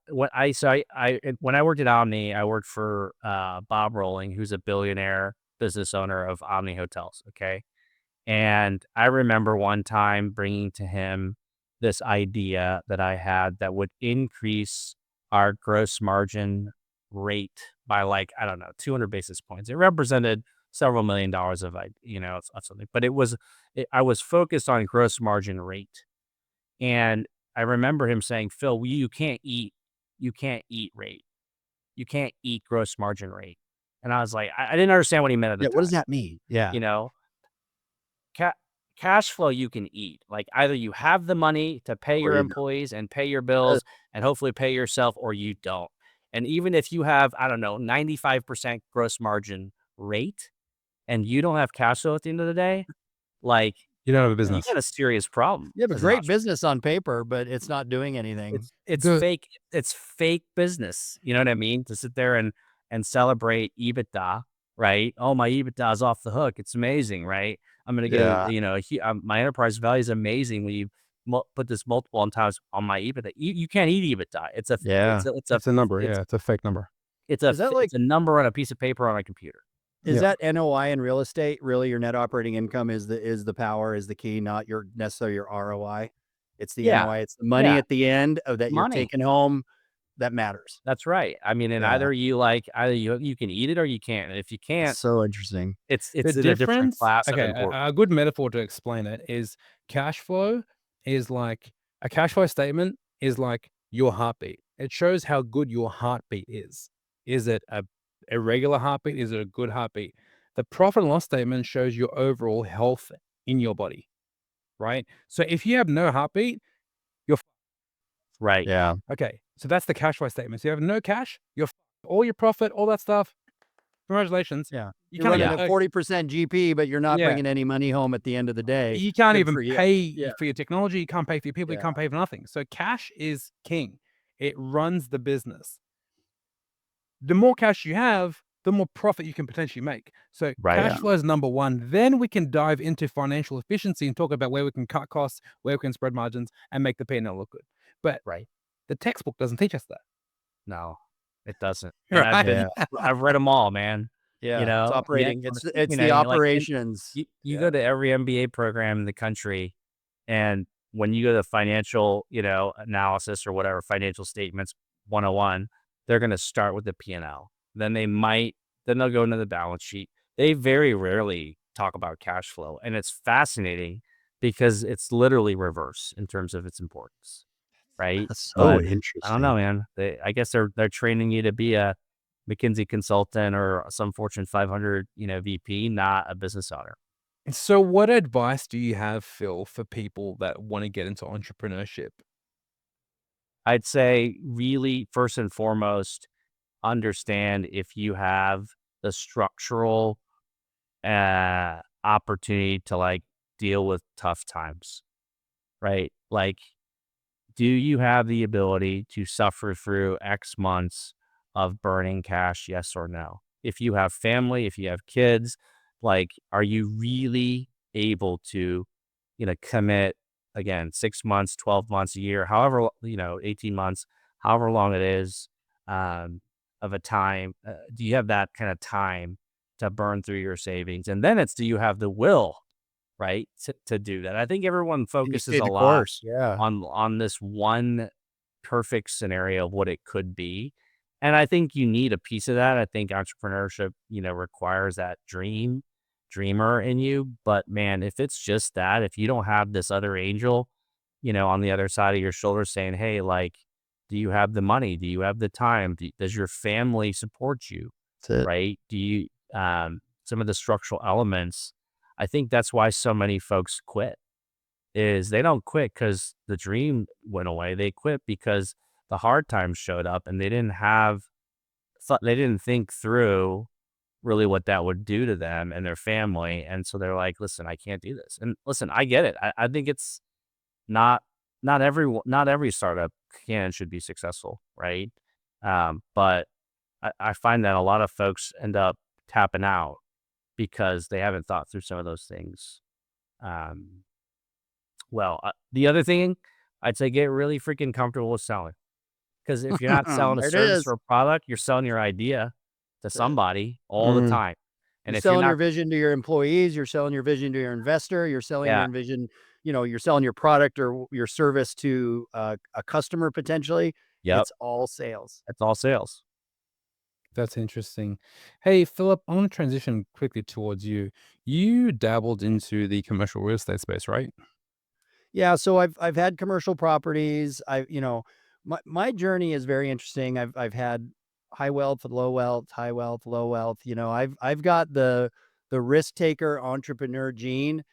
when I worked at Omni, I worked for Bob Rolling, who's a billionaire business owner of Omni Hotels. Okay. And I remember one time bringing to him this idea that I had that would increase our gross margin rate by like, I don't know, 200 basis points. It represented several $1 million of something, but I was focused on gross margin rate. And I remember him saying, "Phil, you can't eat rate. You can't eat gross margin rate." And I was like, I didn't understand what he meant at the Yeah, what does time, that mean? Yeah. you know? Ca Cash flow you can eat. Like, either you have the money to pay Or your you don't. employees and pay your Uh, bills and hopefully pay yourself, or you don't. And even if you have, I don't know, 95% gross margin rate and you don't have cash flow at the end of the day, like, You don't have a you business. got a serious problem. You have a as an great entrepreneur. business on paper, but it's not doing anything. It's The fake. It's fake business. You know what I mean? To sit there and celebrate EBITDA, right? Oh, my EBITDA is off the hook. It's amazing, right? I'm gonna get Yeah. my enterprise value is amazing when you put this multiple on times on my EBITDA. You can't eat EBITDA. Yeah. it's a number. Yeah, it's a fake number. Is that like it's a number on a piece of paper on a computer. is Yeah. that NOI in real estate really your net operating income is the power, is the key, not your necessarily your ROI? It's the Yeah, NOI, it's the money yeah, at the end of that you're money. taking home that matters. That's right. I mean, and Yeah. either you can eat it or you can't. And if you can't, So interesting. it's The in a different difference, class of okay, importance. a good metaphor to explain it is cash flow is like a cash flow statement is like your heartbeat. It shows how good your heartbeat is. Is it a irregular heartbeat? Is it a good heartbeat? The profit and loss statement shows your overall health in your body, right? So if you have no heartbeat, you're Right. Yeah. okay. So that's the cash flow statement. So you have no cash, you're all your profit, all that stuff. Congratulations. Yeah. You You're can't running even a 40% GP, but you're not yeah. bringing any money home at the end of the day. You can't Good even for you. pay Yeah. for your technology. You can't pay for your people. You Yeah. can't pay for nothing. So cash is king. It runs the business. The more cash you have, the more profit you can potentially make. So Right. cash flow is number one. Then we can dive into financial efficiency and talk about where we can cut costs, where we can spread margins, and make the P&L look good. But Right. the textbook doesn't teach us that. No, it doesn't. And Right. Yeah. I've read them all, man. Yeah. You It's know, operating. It's you the know, like operations. you Yeah. go to every MBA program in the country, and when you go to financial, analysis or whatever, financial statements 101, they're going to start with the P&L. Then they'll go into the balance sheet. They very rarely talk about cash flow. And it's fascinating because it's literally reverse in terms of its importance. Right. That's so But I don't know, interesting. man. I guess they're training you to be a McKinsey consultant or some Fortune 500, VP, not a business owner. So what advice do you have, Phil, for people that want to get into entrepreneurship? I'd say really first and foremost, understand if you have the structural opportunity to like deal with tough times, right? Like, do you have the ability to suffer through X months of burning cash? Yes or no? If you have family, if you have kids, like, are you really able to, commit again, 6 months, 12 months, a year, however, 18 months, however long it is, of a time? Do you have that kind of time to burn through your savings? And then do you have the will, right, to do that? I think everyone And you focuses stay a the lot course. Yeah. on this one perfect scenario of what it could be. And I think you need a piece of that. I think entrepreneurship, requires that dreamer in you. But man, if it's just that, if you don't have this other angel, on the other side of your shoulder saying, hey, like, do you have the money? Do you have the time? Does your family support you? That's it. Right? Do you, some of the structural elements? I think that's why so many folks quit. Is they don't quit because the dream went away. They quit because the hard times showed up and they didn't think through really what that would do to them and their family. And so they're like, listen, I can't do this. And listen, I get it. I think it's not not every startup can and should be successful, right? But I find that a lot of folks end up tapping out because they haven't thought through some of those things. Um, the other thing, I'd say get really freaking comfortable with selling. Because if you're not selling a There it service is. or a product, you're selling your idea to That's it. somebody all the Mhm. time. You're And if you're selling not, your vision to your employees, you're selling your vision to your investor, you're selling yeah, your vision, you're selling your product or your service to a customer potentially. yep, It's all sales. it's all sales. That's interesting. Hey, Philip, I want to transition quickly towards you. You dabbled into the commercial real estate space, right? Yeah, so I've had commercial properties. My journey is very interesting. I've had high wealth, low wealth, high wealth, low wealth. I've got the risk taker entrepreneur gene.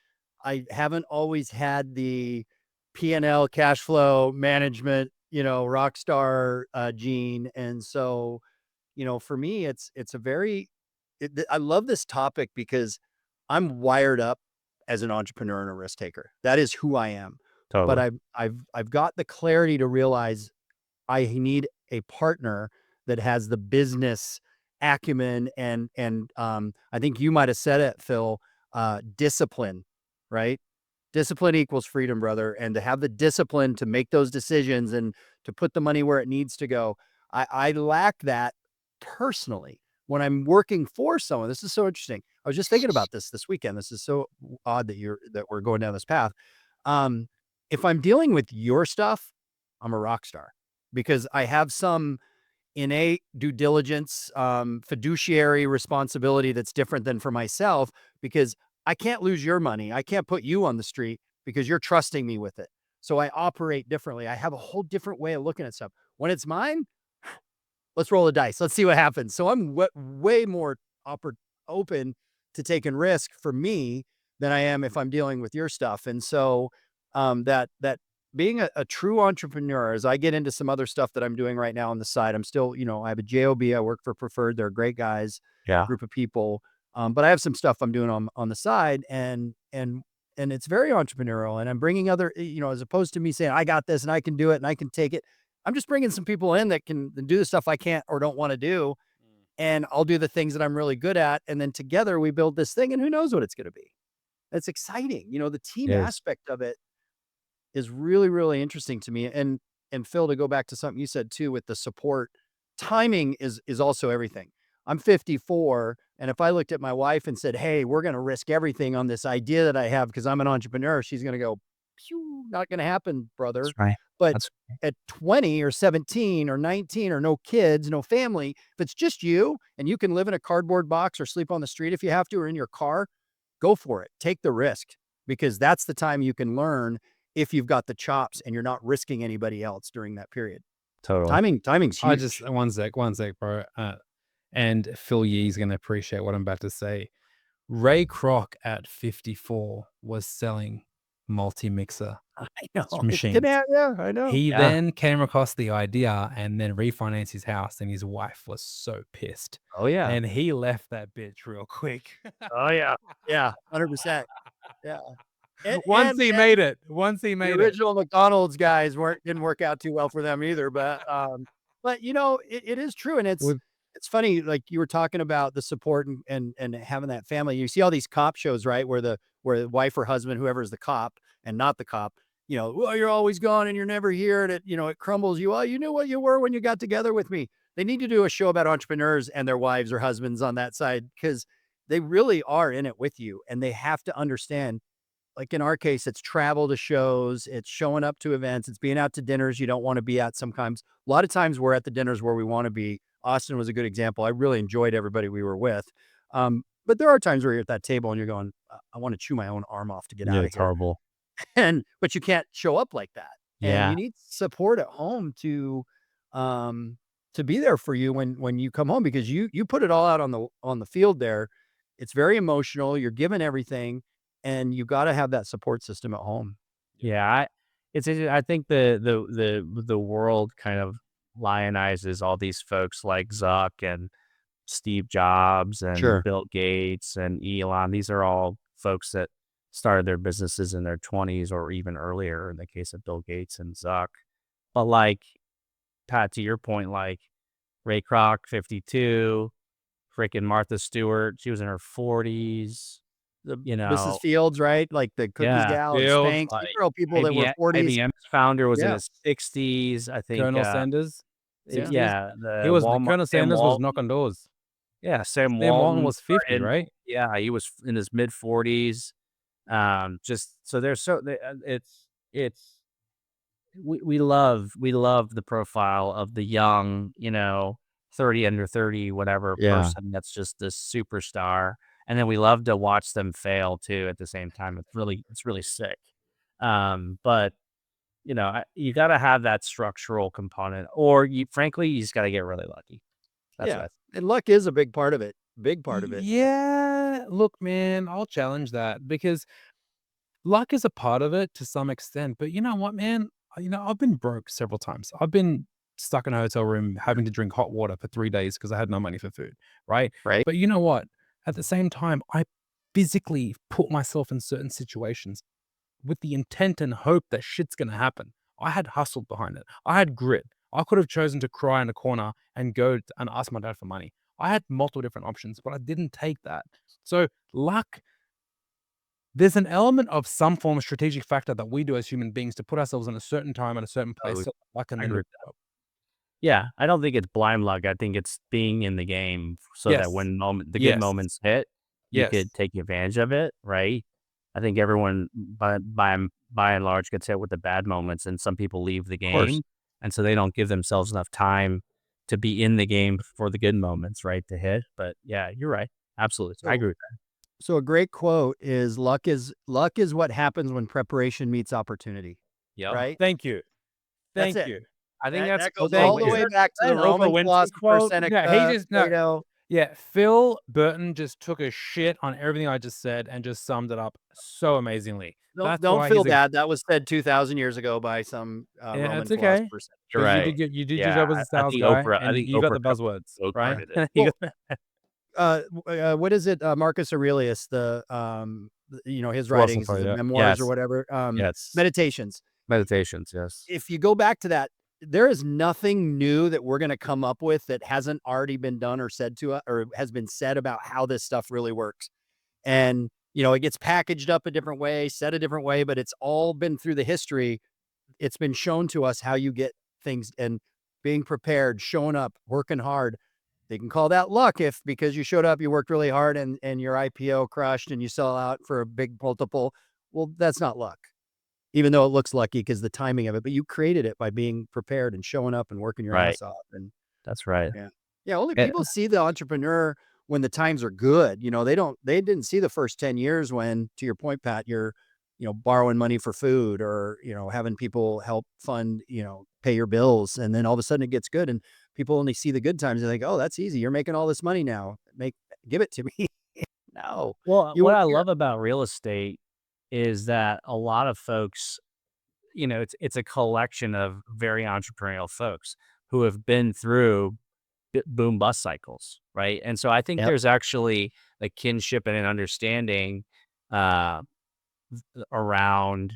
I haven't always had the P&L cash flow management, rock star gene. And so, for me, it's a very I love this topic because I'm wired up. as an entrepreneur and a risk taker. That is who I am. But Totally. I've got the clarity to realize I need a partner that has the business acumen and I think you might have said it, Phil, discipline, right? Discipline equals freedom, brother. And to have the discipline to make those decisions and to put the money where it needs to go. I lack that personally when I'm working for someone. This is so interesting. I was just thinking about this weekend. This is so odd that we're going down this path. If I'm dealing with your stuff, I'm a rock star because I have some innate due diligence, fiduciary responsibility that's different than for myself because I can't lose your money. I can't put you on the street because you're trusting me with it. So I operate differently. I have a whole different way of looking at stuff. When it's mine, let's roll the dice. Let's see what happens. So I'm way more open to taking risk for me than I am if I'm dealing with your stuff. And so that being a true entrepreneur, as I get into some other stuff that I'm doing right now on the side, I'm still, I have a JOB. I work for Preferred. They're great guys, Yeah. group of people. But I have some stuff I'm doing on the side, and it's very entrepreneurial. And I'm bringing other, as opposed to me saying I got this and I can do it and I can take it. I'm just bringing some people in that can do the stuff I can't or don't want to do, and I'll do the things that I'm really good at, and then together we build this thing, and who knows what it's going to be. It's exciting. The team Yes. aspect of it is really, really interesting to me. And Phil, to go back to something you said too with the support, timing is also everything. I'm 54, and if I looked at my wife and said, "Hey, we're going to risk everything on this idea that I have because I'm an entrepreneur," she's going to go, "Pew, not going to happen, brother." That's right. But That's at 20 or 17 or 19 or no kids, no family, if it's just you and you can live in a cardboard box or sleep on the street if you have to, or in your car, go for it. Take the risk because that's the time you can learn if you've got the chops and you're not risking anybody else during that period. totally. Timing's I huge. just one sec, bro. And Phil Yee's going to appreciate what I'm about to say. Ray Kroc at 54 was selling multi-mixer I know. machines. Yeah, I know. He Yeah. then came across the idea and then refinanced his house, and his wife was so pissed. Oh yeah. And he left that bitch real quick. Oh yeah. Yeah. 100%. Yeah. Once he made it. The original McDonald's guys didn't work out too well for them either. But it is true, and it's funny. Like you were talking about the support and having that family. You see all these cop shows, right? Where the wife or husband, whoever is the cop and not the cop, well, you're always gone and you're never here, and it crumbles you. Well, you knew what you were when you got together with me. They need to do a show about entrepreneurs and their wives or husbands on that side because they really are in it with you, and they have to understand. Like in our case, it's travel to shows, it's showing up to events, it's being out to dinners you don't want to be at sometimes. A lot of times we're at the dinners where we want to be. Austin was a good example. I really enjoyed everybody we were with. But there are times where you're at that table and you're going, I want to chew my own arm off to get out of It's here. horrible. But you can't show up like that. And Yeah. you need support at home to be there for you when you come home, because you put it all out on the field there. It's very emotional. You're giving everything. And you got to have that support system at home. Yeah, I think the world kind of lionizes all these folks like Zuck and Steve Jobs and Sure. Bill Gates and Elon. These are all folks that started their businesses in their 20s or even earlier in the case of Bill Gates and Zuck. But like, Pat, to your point, like Ray Kroc, 52, freaking Martha Stewart, she was in her 40s. Mrs. Fields, right? Like the cookies Yeah, gal and Fields, Spanx. like These are all people that were 40s. IBM's founder was in Yeah. his 60s, I think. Colonel Sanders. Yeah. 60s. Yeah, He was Walmart, Colonel Sam Sanders was Walton. knocking doors. Yeah, Sam Sam Walton Walton was 50, started- right? Yeah, he was in his mid 40s. Just so there's it's we love the profile of the young, 30 under 30, whatever Yeah. person that's just this superstar. And then we love to watch them fail too at the same time. It's really sick. But you got to have that structural component, or frankly, you just got to get really lucky. That's Yeah. what And luck is a big part of it. Big part of it. Yeah. Look, man, I'll challenge that because luck is a part of it to some extent. But you know what, man? I've been broke several times. I've been stuck in a hotel room having to drink hot water for 3 days because I had no money for food, right? Right. But you know what? At the same time, I physically put myself in certain situations with the intent and hope that shit's going to happen. I had hustled behind it. I had grit. I could have chosen to cry in a corner and go and ask my dad for money. I had multiple different options, but I didn't take that. So luck, there's an element of some form of strategic factor that we do as human beings to put ourselves in a certain time and a certain place. Totally. So luck can I then agree with develop. Yeah, I don't think it's blind luck. I think it's being in the game so that Yes. when the good Yes. moments hit, you Yes. could take advantage of it, right? I think everyone by and large gets hit with the bad moments, and some people leave the Of course. game, and so they don't give themselves enough time to be in the game for the good moments, right, to hit. But yeah, you're right. Absolutely. I So, agree with that. so a great quote is luck is what happens when preparation meets opportunity. Yep. Right? Thank you. That's Thank it. you. I think That that's goes Thank all the you. way back to the Oprah Roman Winfrey philosopher quote? Seneca. No, he just no. Plato. Yeah, Phil Burton just took a shit on everything I just said and just summed it up so amazingly. That's Don't why feel he's a bad. That was said 2,000 years ago by some yeah, Roman it's okay. philosopher. You're Because right. you did your Yeah, job as a I sales think guy, Oprah. I and think you got Oprah the buzzwords, right? quoted it. You Well, got- what is it? Marcus Aurelius, his writings, Philosopher, his yeah. memoirs or Yes. whatever. Yes. Meditations. Meditations. Yes. If you go back to that, there is nothing new that we're going to come up with that hasn't already been done or said to us or has been said about how this stuff really works. And, it gets packaged up a different way, said a different way, but it's all been through the history. It's been shown to us how you get things and being prepared, showing up, working hard. They can call that luck if because you showed up, you worked really hard and your IPO crushed and you sell out for a big multiple. Well, that's not luck, even though it looks lucky because the timing of it, but you created it by being prepared and showing up and working your Right. ass off. And That's right. yeah, only Eh, people see the entrepreneur when the times are good. They didn't see the first 10 years when, to your point, Pat, you're, borrowing money for food or, having people help fund, pay your bills. And then all of a sudden it gets good and people only see the good times. They're like, oh, that's easy. You're making all this money now. Give it to me. No, Well, you what were I here. love about real estate is that a lot of folks, it's a collection of very entrepreneurial folks who have been through boom bust cycles, right? And so I think Yep. there's actually a kinship and an understanding uh, around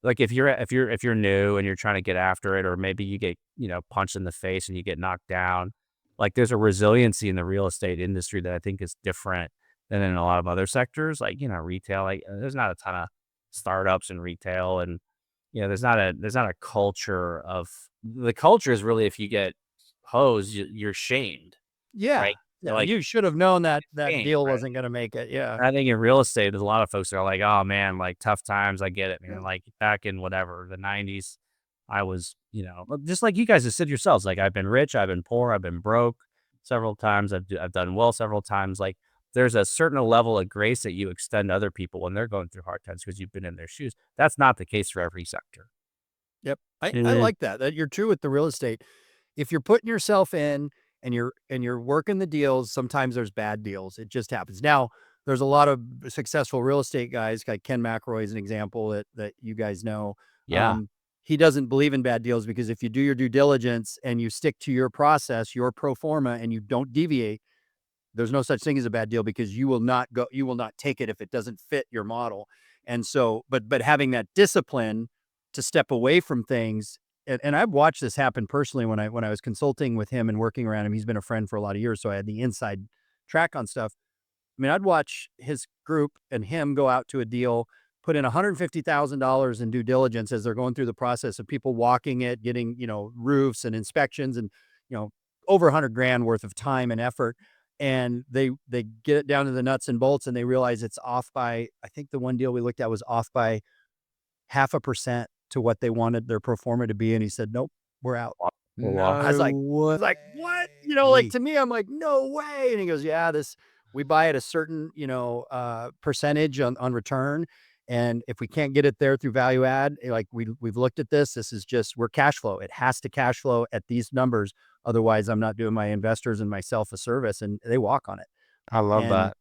like if you're new and you're trying to get after it, or maybe you get punched in the face and you get knocked down. Like there's a resiliency in the real estate industry that I think is different than in a lot of other sectors, like retail. Like there's not a ton of startups in retail, and there's not a culture of the culture is really if you get hosed, you're shamed, Yeah. right? So, Yeah. like You should have known that shame, deal right? wasn't going to make it. Yeah. And I think in real estate, there's a lot of folks that are like, "Oh man, like tough times, I get it, man." Like back in whatever the '90s, I was, just like you guys have said yourselves. Like I've been rich, I've been poor, I've been broke several times. I've done well several times. Like there's a certain level of grace that you extend to other people when they're going through hard times because you've been in their shoes. That's not the case for every sector. Yep. I Mhm. like that you're true with the real estate. If you're putting yourself in and you're working the deals, sometimes there's bad deals. It just happens. Now, there's a lot of successful real estate guys, like Ken McElroy is an example that you guys know. Yeah, He doesn't believe in bad deals because if you do your due diligence and you stick to your process, your pro forma, and you don't deviate, there's no such thing as a bad deal because you will not take it if it doesn't fit your model. And so, but having that discipline to step away from things, and I've watched this happen personally when I was consulting with him and working around him. He's been a friend for a lot of years, so I had the inside track on stuff. I mean, I'd watch his group and him go out to a deal, put in $150,000 in due diligence as they're going through the process of people walking it, getting, roofs and inspections and, you know, over 100 grand worth of time and effort. And they get it down to the nuts and bolts and they realize it's off by, I think the one deal we looked at was off by 0.5% to what they wanted their pro forma to be. And he said, nope, we're out. I was like, what? Like to me, I'm like, no way. And he goes, yeah, we buy at a certain, percentage on return. And if we can't get it there through value add, like we've looked at this is just, we're cash flow. It has to cash flow at these numbers. Otherwise I'm not doing my investors and myself a service, and they walk on it. I love And, that.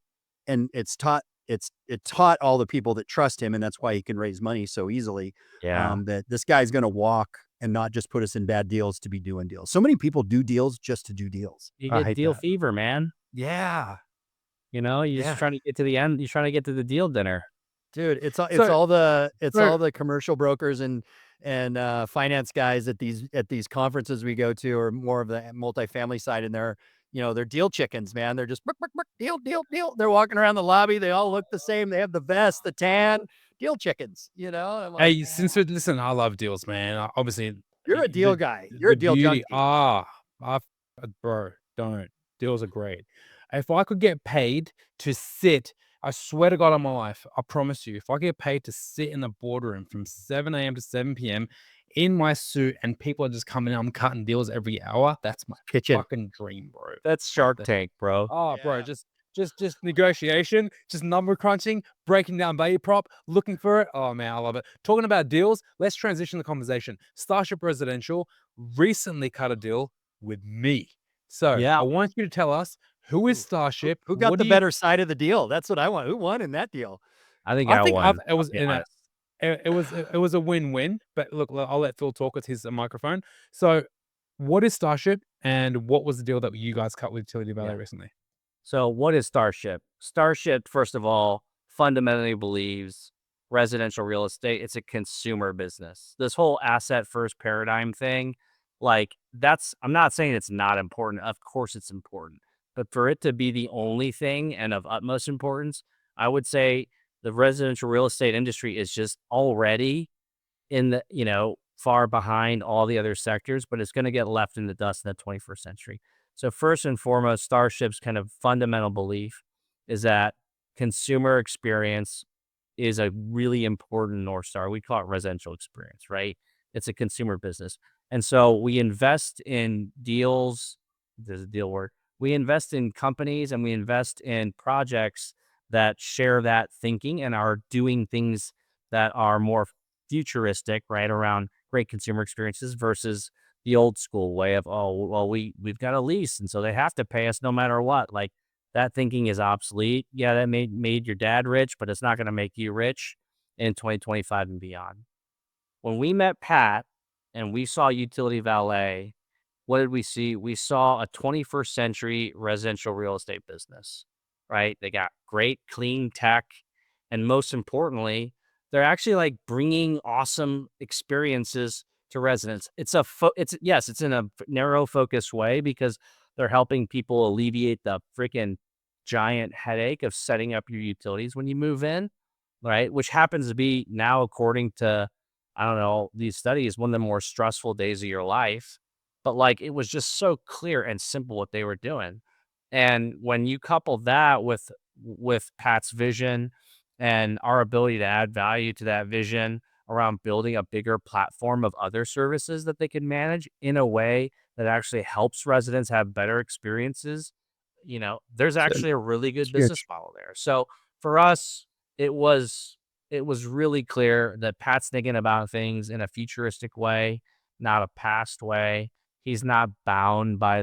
and it taught all the people that trust him. And that's why he can raise money so easily. Yeah, That this guy's going to walk and not just put us in bad deals to be doing deals. So many people do deals just to do deals. you I get hate deal that. fever, man. Yeah. You're just Yeah. trying to get to the end. You're trying to get to the deal dinner. Dude, it's So, all the it's so all the commercial brokers and finance guys at these conferences we go to, or more of the multifamily side, and they're deal chickens, man. They're just "Burk, burk, burk, deal, deal, deal." They're walking around the lobby. They all look the same. They have the vest, the tan, deal chickens. I'm like, hey, since we listen, I love deals, man. Obviously, you're a deal the guy. You're the a deal beauty, junkie. I, bro, don't deals are great. If I could get paid to sit, I swear to God on my life, I promise you, if I get paid to sit in the boardroom from 7 a.m. to 7 p.m. in my suit, and people are just coming in, I'm cutting deals every hour. That's my Pitching. fucking dream, bro. That's Shark Tank, bro. Oh, bro, Yeah. just negotiation, just number crunching, breaking down value prop, looking for it. Oh man, I love it. Talking about deals, let's transition the conversation. Starship Residential recently cut a deal with me. So Yeah. I want you to tell us, who is Ooh, Starship? who got What the do you better side of the deal? That's what I want. Who won in that deal? I think I I think won. it I'll was be in a honest. it was a win-win, but look, I'll let Phil talk with his microphone. So what is Starship, and what was the deal that you guys cut with Utility Valet Yeah. recently? So what is Starship? Starship, first of all, fundamentally believes residential real estate, it's a consumer business. This whole asset first paradigm thing, I'm not saying it's not important. Of course it's important. But for it to be the only thing and of utmost importance, I would say the residential real estate industry is just already in far behind all the other sectors, but it's going to get left in the dust in the 21st century. So first and foremost, Starship's kind of fundamental belief is that consumer experience is a really important North Star. We call it residential experience, right? It's a consumer business. And so we invest in deals, there's a deal word. We invest in companies and we invest in projects that share that thinking and are doing things that are more futuristic, right, around great consumer experiences versus the old school way of, oh, well, we've got a lease, and so they have to pay us no matter what. Like that thinking is obsolete. Yeah, that made your dad rich, but it's not going to make you rich in 2025 and beyond. When we met Pat and we saw Utility Valet, what did we see? We saw a 21st century residential real estate business, right? They got great, clean tech. And most importantly, they're actually like bringing awesome experiences to residents. It's in a narrow focused way because they're helping people alleviate the freaking giant headache of setting up your utilities when you move in, right? Which happens to be now, according to, I don't know, these studies, one of the more stressful days of your life. But like it was just so clear and simple what they were doing. And when you couple that with Pat's vision and our ability to add value to that vision around building a bigger platform of other services that they can manage in a way that actually helps residents have better experiences, there's So actually a really good business huge. model there. So for us, it was really clear that Pat's thinking about things in a futuristic way, not a past way. He's not bound by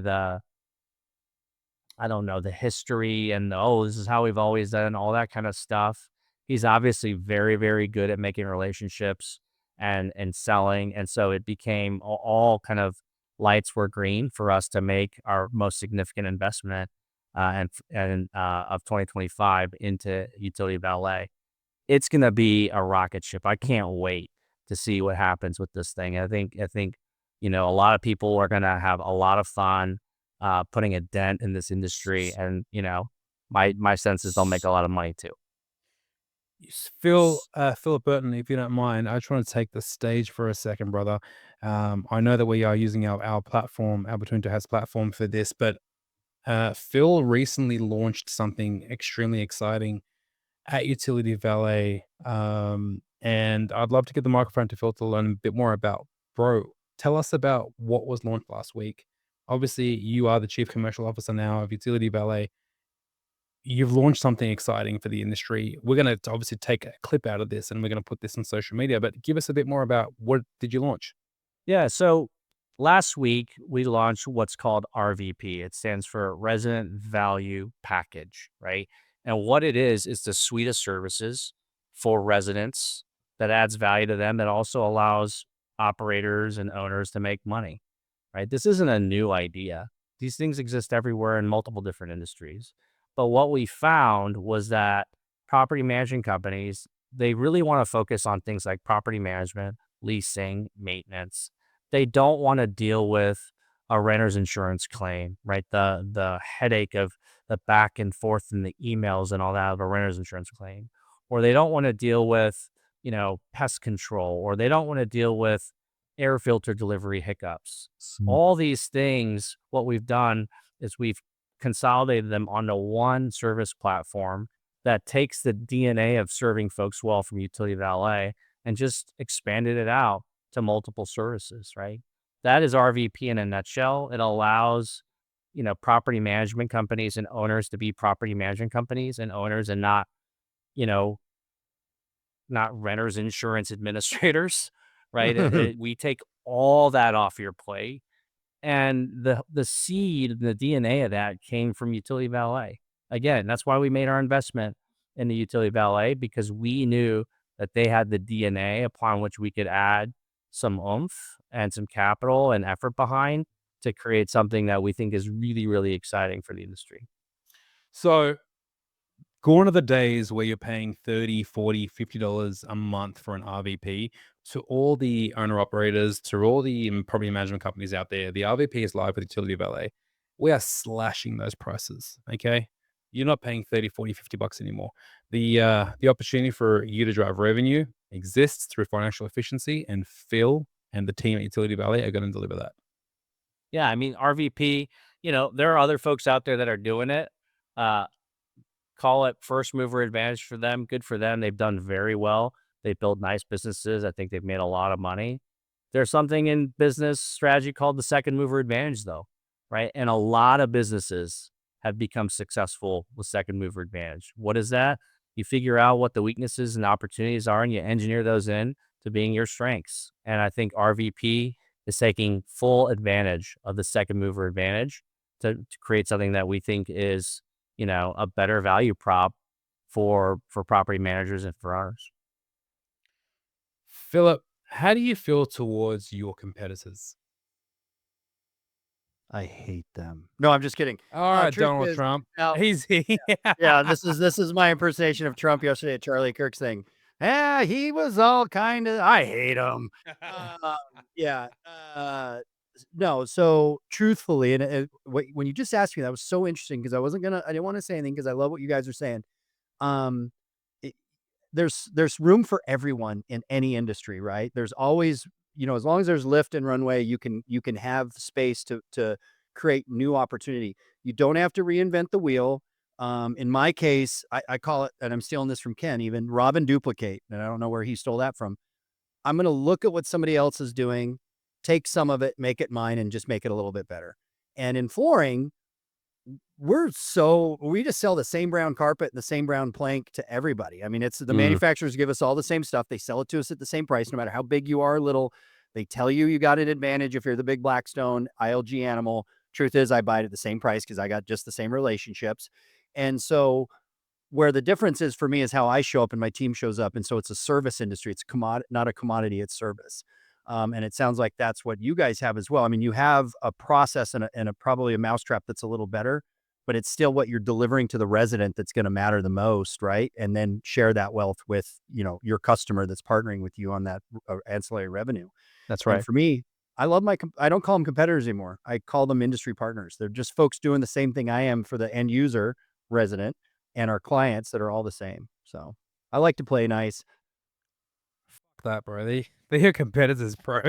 I don't know, the history and oh, this is how we've always done all that kind of stuff. He's obviously very, very good at making relationships and selling. And so it became all kind of lights were green for us to make our most significant investment of 2025 into Utility Valet. It's gonna be a rocket ship. I can't wait to see what happens with this thing. I think, a lot of people are gonna have a lot of fun putting a dent in this industry, and my sense is they'll make a lot of money too. Philip Burton, if you don't mind, I just want to take the stage for a second, brother. I know that we are using our platform, our Between Two Hats platform for this, but Phil recently launched something extremely exciting at Utility Valet, and I'd love to give the microphone to Phil to learn a bit more about. Bro, tell us about what was launched last week. Obviously, you are the chief commercial officer now of Utility Valet. You've launched something exciting for the industry. We're going to obviously take a clip out of this and we're going to put this on social media, but give us a bit more about what did you launch? Yeah, so last week we launched what's called RVP. It stands for Resident Value Package, right? And what it is the suite of services for residents that adds value to them that also allows operators and owners to make money, right? This isn't a new idea. These things exist everywhere in multiple different industries. But what we found was that property management companies, they really want to focus on things like property management, leasing, maintenance. They don't want to deal with a renter's insurance claim, right? The headache of the back and forth and the emails and all that of a renter's insurance claim. Or they don't want to deal with, pest control, or they don't want to deal with air filter delivery hiccups. Mm. All these things, what we've done is we've consolidated them onto one service platform that takes the DNA of serving folks well from Utility Valet and just expanded it out to multiple services, right? That is RVP in a nutshell. It allows, property management companies and owners to be property management companies and owners, and not, you know, not renters insurance administrators, right? We take all that off your plate, and the seed, the DNA of that came from Utility Valet. Again, that's why we made our investment in the Utility Valet, because we knew that they had the DNA upon which we could add some oomph and some capital and effort behind to create something that we think is really, really exciting for the industry. So gone are the days where you're paying 30, 40, $50 a month for an RVP. To all the owner operators, to all the property management companies out there, the RVP is live with Utility Valet. We are slashing those prices. Okay. You're not paying 30, 40, $50 anymore. The opportunity for you to drive revenue exists through financial efficiency, and Phil and the team at Utility Valet are going to deliver that. Yeah, I mean, RVP, there are other folks out there that are doing it. Uh, Call it first mover advantage for them. Good for them. They've done very well. They built nice businesses. I think they've made a lot of money. There's something in business strategy called the second mover advantage, though, right? And a lot of businesses have become successful with second mover advantage. What is that? You figure out what the weaknesses and opportunities are, and you engineer those in to being your strengths. And I think RVP is taking full advantage of the second mover advantage to create something that we think is, a better value prop for property managers and for ours. Philip, how do you feel towards your competitors? I hate them. No, I'm just kidding. All right, Truth Donald is, Trump. now, He's he. yeah, this is my impersonation of Trump yesterday at Charlie Kirk's thing. Yeah, he was all kind of. I hate him. Um, yeah. No. So truthfully, and when you just asked me, that was so interesting because I didn't want to say anything because I love what you guys are saying. Um, it, there's room for everyone in any industry, right? There's always, as long as there's lift and runway, you can have space to create new opportunity. You don't have to reinvent the wheel. In my case, I call it, and I'm stealing this from Ken, even rob and duplicate. And I don't know where he stole that from. I'm going to look at what somebody else is doing, take some of it, make it mine, and just make it a little bit better. And in flooring, we just sell the same brown carpet and the same brown plank to everybody. I mean, it's the manufacturers give us all the same stuff. They sell it to us at the same price, no matter how big you are or little. They tell you got an advantage if you're the big Blackstone, ILG animal. Truth is, I buy it at the same price because I got just the same relationships. And so where the difference is for me is how I show up and my team shows up. And so it's a service industry. It's not a commodity, it's service. And it sounds like that's what you guys have as well. I mean, you have a process and probably a mousetrap that's a little better, but it's still what you're delivering to the resident that's going to matter the most, right? And then share that wealth with, your customer that's partnering with you on that ancillary revenue. That's And right. for me, I love I don't call them competitors anymore. I call them industry partners. They're just folks doing the same thing I am for the end user resident and our clients that are all the same. So I like to play nice. That, bro. They're your competitors, bro.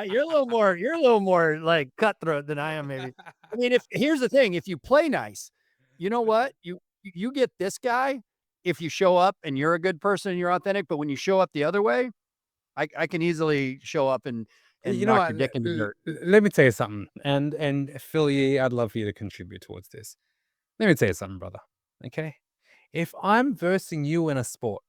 You're a little more like cutthroat than I am, maybe. I mean, here's the thing, if you play nice, you know what? You get this guy if you show up and you're a good person and you're authentic, but when you show up the other way, I can easily show up and You know knock what? your dick in the dirt. Let me tell you something. And Phil, I'd love for you to contribute towards this. Let me tell you something, brother. Okay? If I'm versing you in a sport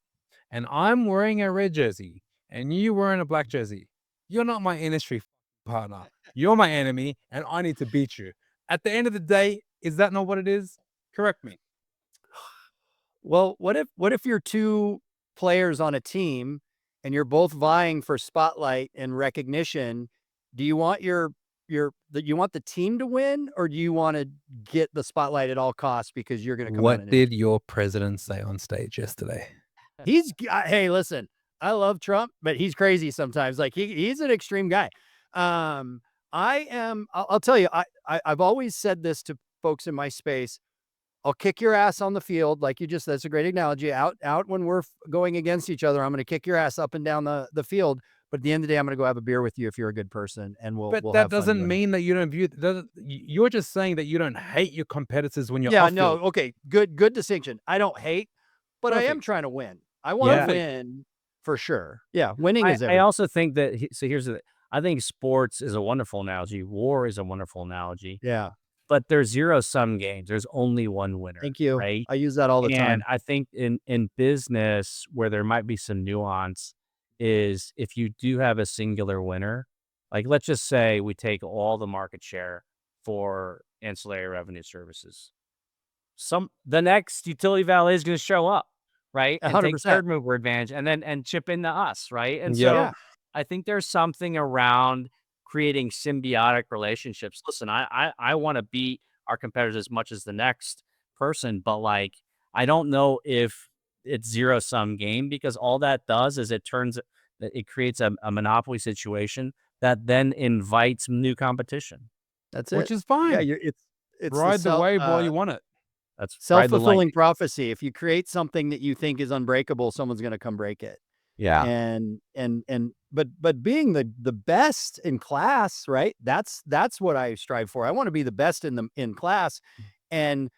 and I'm wearing a red jersey and you wearing a black jersey, you're not my industry partner. You're my enemy, and I need to beat you. At the end of the day, is that not what it is? Correct me. Well, what if you're two players on a team and you're both vying for spotlight and recognition? Do you want your that you want the team to win, or do you want to get the spotlight at all costs because you're going to come out What on did your president say on stage yesterday? Hey, listen, I love Trump, but he's crazy sometimes. Like he's an extreme guy. I'll tell you, I've always said this to folks in my space. I'll kick your ass on the field. Like that's a great analogy. Out when we're going against each other, I'm going to kick your ass up and down the field. But at the end of the day, I'm going to go have a beer with you if you're a good person, and we'll But have that fun doesn't doing it. mean that you don't view you're just saying that you don't hate your competitors when you're Yeah, off no, field. okay, good distinction. I don't hate, but I am Perfect. trying to win. I want to Perfect. win for sure. Yeah, winning is I everything. also think that so here's the I think sports is a wonderful analogy. War is a wonderful analogy. Yeah, But there's zero-sum games. There's only one winner, thank you. right? I use that all the And time. I think in business where there might be some nuance is if you do have a singular winner, like let's just say we take all the market share for ancillary revenue services. The next utility valet is going to show up, right? And take 100%. third mover advantage and chip into us, right? And Yep. so Yeah. I think there's something around creating symbiotic relationships. Listen, I want to beat our competitors as much as the next person, but like I don't know if it's zero-sum game because all that does is it creates a monopoly situation that then invites new competition. That's Which it. is fine. Yeah, it's Ride the wave while you want it. That's ride the self-fulfilling lightning. prophecy. If you create something that you think is unbreakable, someone's going to come break it. Yeah. But being the best in class, right? That's what I strive for. I want to be the best in class and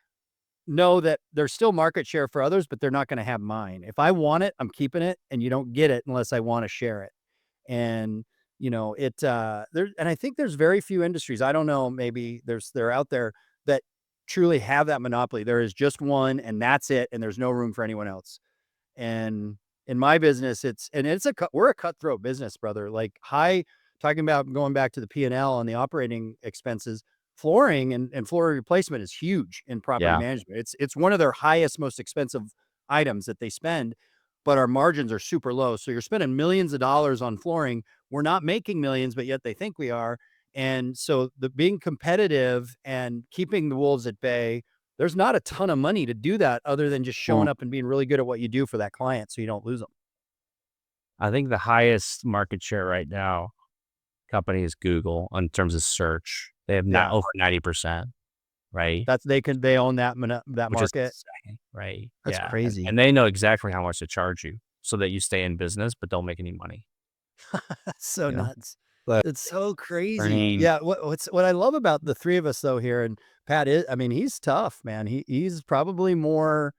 know that there's still market share for others, but they're not going to have mine. If I want it, I'm keeping it, and you don't get it unless I want to share it. And and I think there's very few industries. I don't know, maybe they're out there that truly have that monopoly. There is just one, and that's it, and there's no room for anyone else. And in my business, we're a cutthroat business, brother. Like talking about going back to the P&L on the operating expenses, flooring and floor replacement is huge in property Yeah. management. It's one of their highest, most expensive items that they spend, but our margins are super low. So you're spending millions of dollars on flooring. We're not making millions, but yet they think we are. And so being competitive and keeping the wolves at bay, there's not a ton of money to do that other than just showing up and being really good at what you do for that client so you don't lose them. I think the highest market share right now company is Google in terms of search. They have Yeah. over 90%, right? They own that Which market. is insane, right? That's Yeah. crazy. And they know exactly how much to charge you so that you stay in business but don't make any money. That's so You know? nuts. But- It's so crazy. mean- Yeah. What I love about the three of us though here, and Pat is, I mean, he's tough, man. He's probably more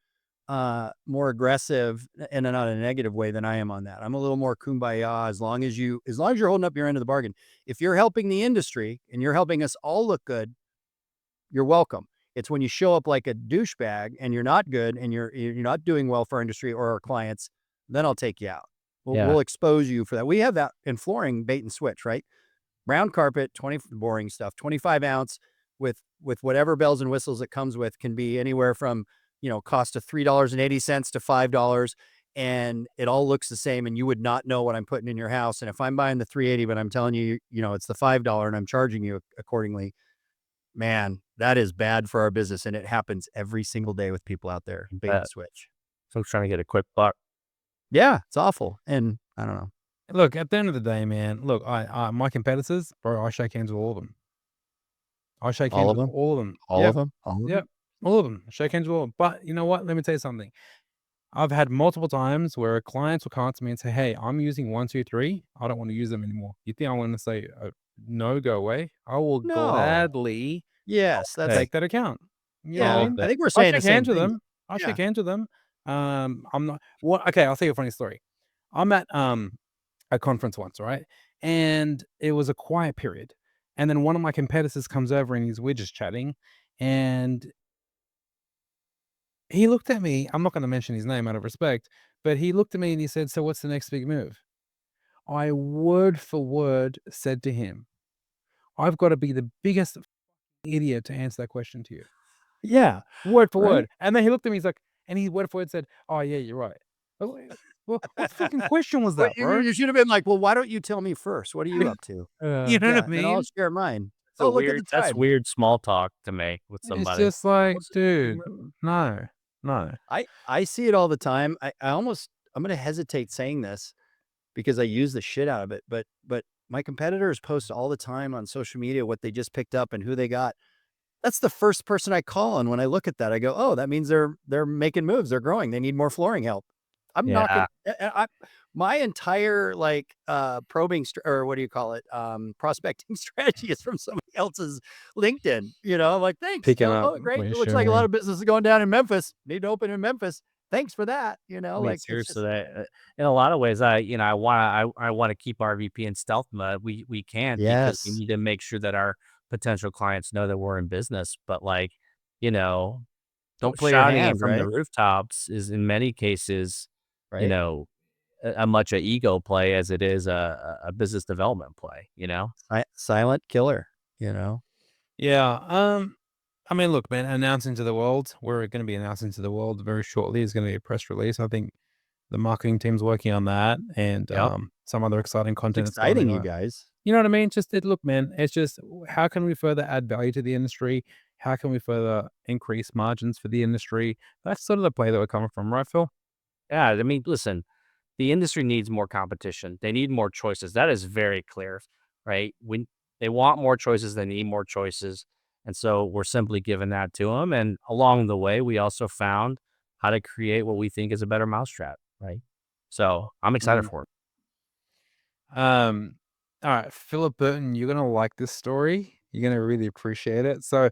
aggressive and not in a negative way than I am on that. I'm a little more kumbaya as long as you're holding up your end of the bargain. If you're helping the industry and you're helping us all look good, you're welcome. It's when you show up like a douchebag and you're not good and you're not doing well for our industry or our clients, then I'll take you out. We'll expose you for that. We have that in flooring, bait and switch, right? Brown carpet, boring stuff, 25 ounce with whatever bells and whistles it comes with can be anywhere from, cost of $3.80 to $5. And it all looks the same. And you would not know what I'm putting in your house. And if I'm buying the $3.80, but I'm telling you, it's the $5 and I'm charging you accordingly, man, that is bad for our business. And it happens every single day with people out there. Bait and switch. Folks trying to get a quick buck. Yeah, it's awful. And I don't know. Look, at the end of the day, man, look, my competitors, bro, I shake hands with all of them. I shake hands with all of them. All of them? Yep. All of them. Shake hands with all of them. But you know what? Let me tell you something. I've had multiple times where clients will come up to me and say, hey, I'm using 1, 2, 3. I don't want to use them anymore. You think I want to say, no, go away? I will gladly Yes, that's take that account. You know what I mean? I think we're saying I the shake same hands with thing. them. I shake hands with them. I'm not okay, I'll tell you a funny story. I'm at a conference once, right? And it was a quiet period. And then one of my competitors comes over and we're just chatting. And he looked at me. I'm not going to mention his name out of respect, but he looked at me and he said, so what's the next big move? I word for word said to him, I've got to be the biggest idiot to answer that question to you. Yeah. Word for word. And then he looked at me, he's like, and he word for word said, oh yeah, you're right. Well, what fucking question was that, bro? You should have been like, well, why don't you tell me first? What are you up to? You know what I Then I'll mean? share mine. Oh, look at the That's time. weird small talk to make with It's somebody. just like, What's dude, no, no. I see it all the time. I'm gonna hesitate saying this because I use the shit out of it, but my competitors post all the time on social media what they just picked up and who they got. That's the first person I call, and when I look at that, I go, "Oh, that means they're making moves, they're growing, they need more flooring help." I'm not Yeah. gonna my entire, like, probing or what do you call it, prospecting strategy is from somebody else's LinkedIn, I'm like, "Thanks. Picking Oh, up oh, great. what you're It looks like a lot sharing. of business is going down in Memphis. Need to open in Memphis. Thanks for that." I mean, Like, it's seriously, just in a lot of ways, I wanna keep RVP in stealth mode. We can't because we Yes. need to make sure that our potential clients know that we're in business, but, like, you know, Don't play your shouting it hand, from the right? rooftops is in many cases, you Right? know, a much a ego play as it is a business development play, you know? Silent killer, you know? Yeah. I mean, look, man, announcing to the world, we're going to be announcing to the world very shortly. It's going to be a press release. I think the marketing team's working on that and Yep. some other exciting It's content that's exciting, coming you on. guys. You know what I mean? Look, man, it's just how can we further add value to the industry? How can we further increase margins for the industry? That's sort of the play that we're coming from, right, Phil? Yeah, I mean, listen, the industry needs more competition. They need more choices. That is very clear, right? When they want more choices, they need more choices. And so we're simply giving that to them. And along the way, we also found how to create what we think is a better mousetrap, right? So I'm excited Mm. for it. Um, all right, Philip Burton, you're gonna like this story. You're gonna really appreciate it. So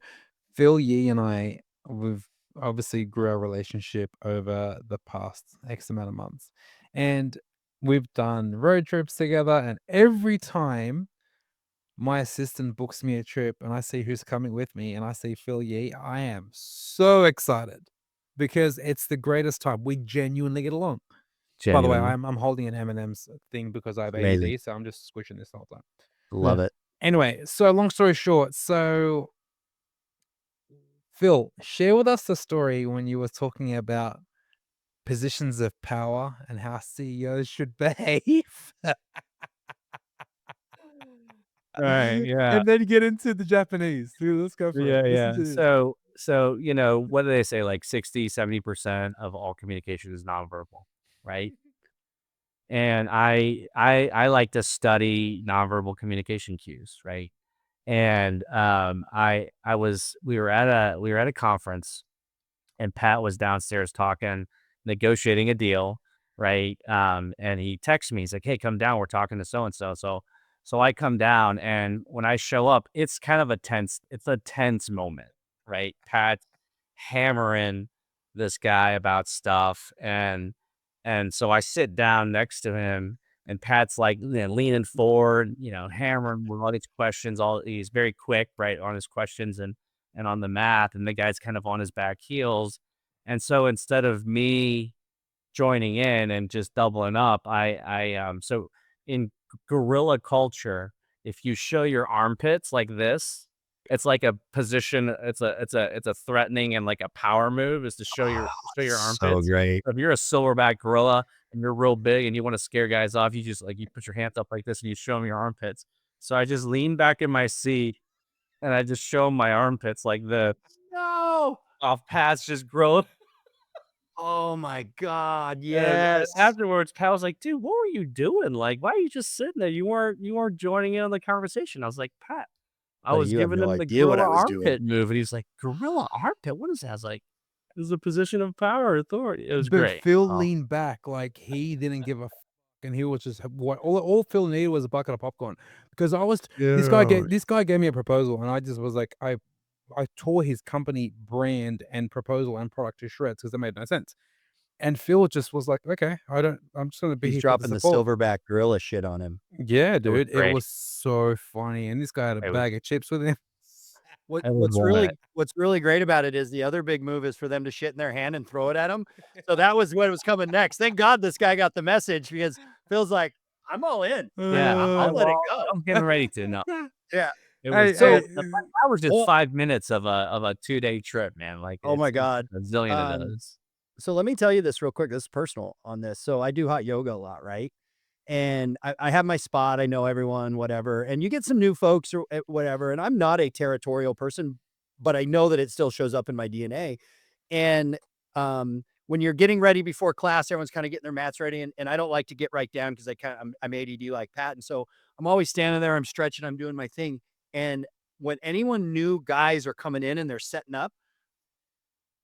Phil Yee and I, we've obviously grew our relationship over the past X amount of months. And we've done road trips together. And every time my assistant books me a trip and I see who's coming with me and I see Phil Yee, I am so excited because it's the greatest time. We genuinely get along. By the way, Genuinely. I'm holding an M&M's thing because I have Amazing. ADD, so I'm just squishing this the whole time. Love it. Anyway, so long story short, so Phil, share with us the story when you were talking about positions of power and how CEOs should behave. All right. Yeah. And then get into the Japanese. Dude, let's go for it. Yeah. Listen Yeah. to this. So, what do they say? Like 60, 70% of all communication is nonverbal, right? And I like to study nonverbal communication cues, right? And I was we were at a conference and Pat was downstairs talking, negotiating a deal, right? And he texts me. He's like, "Hey, come down. We're talking to so and so." So I come down, and when I show up, it's kind of it's a tense moment, right? Pat hammering this guy about stuff, and so I sit down next to him, and Pat's like leaning forward, hammering with all these questions. He's very quick, right, on his questions and on the math, and the guy's kind of on his back heels. And so instead of me joining in and just doubling up, so in guerrilla culture, if you show your armpits like this, it's like a position, it's a threatening and like a power move is to show your So armpits. great. So if you're a silverback gorilla and you're real big and you want to scare guys off, you just like you put your hands up like this and you show them your armpits. So I just lean back in my seat and I just show 'em my armpits like the No. off paths just grow. Oh my god, And yes. afterwards, Pat was like, "Dude, what were you doing? Like, why are you just sitting there? You weren't joining in on the conversation." I was like, "Pat, I Buddy, was you have giving no him the idea what gorilla I was doing. armpit move," and he's like, "Gorilla armpit? What is that?" I was like, "It's a position of power or authority." It was But great. Phil Oh, leaned back like he didn't give a f and he was just what all Phil needed was a bucket of popcorn because I was Dude. this guy gave me a proposal and I just was like, I tore his company brand and proposal and product to shreds because it made no sense. And Phil just was like, "Okay, I'm just gonna be He's here for the dropping the support." silverback gorilla shit on him. Yeah, it was dude, it great. was so funny, and this guy had a It was bag of chips with him. What it was what's well really lit. what's really great about it is the other big move is for them to shit in their hand and throw it at him. So that was what was coming next. Thank God this guy got the message because Phil's like, "I'm all in. Yeah, I'll let it well, go." I'm getting ready to. No, Yeah. it was Hey, So, that was just well 5 minutes of a 2-day trip, man. Like oh my it's god. a zillion of Um, those. so let me tell you this real quick. This is personal on this. So I do hot yoga a lot, right? and I have my spot. I know everyone, whatever. And you get some new folks or whatever. And I'm not a territorial person, but I know that it still shows up in my DNA. And when you're getting ready before class, everyone's kind of getting their mats ready. And I don't like to get right down because I'm ADD like Pat. And so I'm always standing there, I'm stretching, I'm doing my thing. And when anyone new guys are coming in and they're setting up,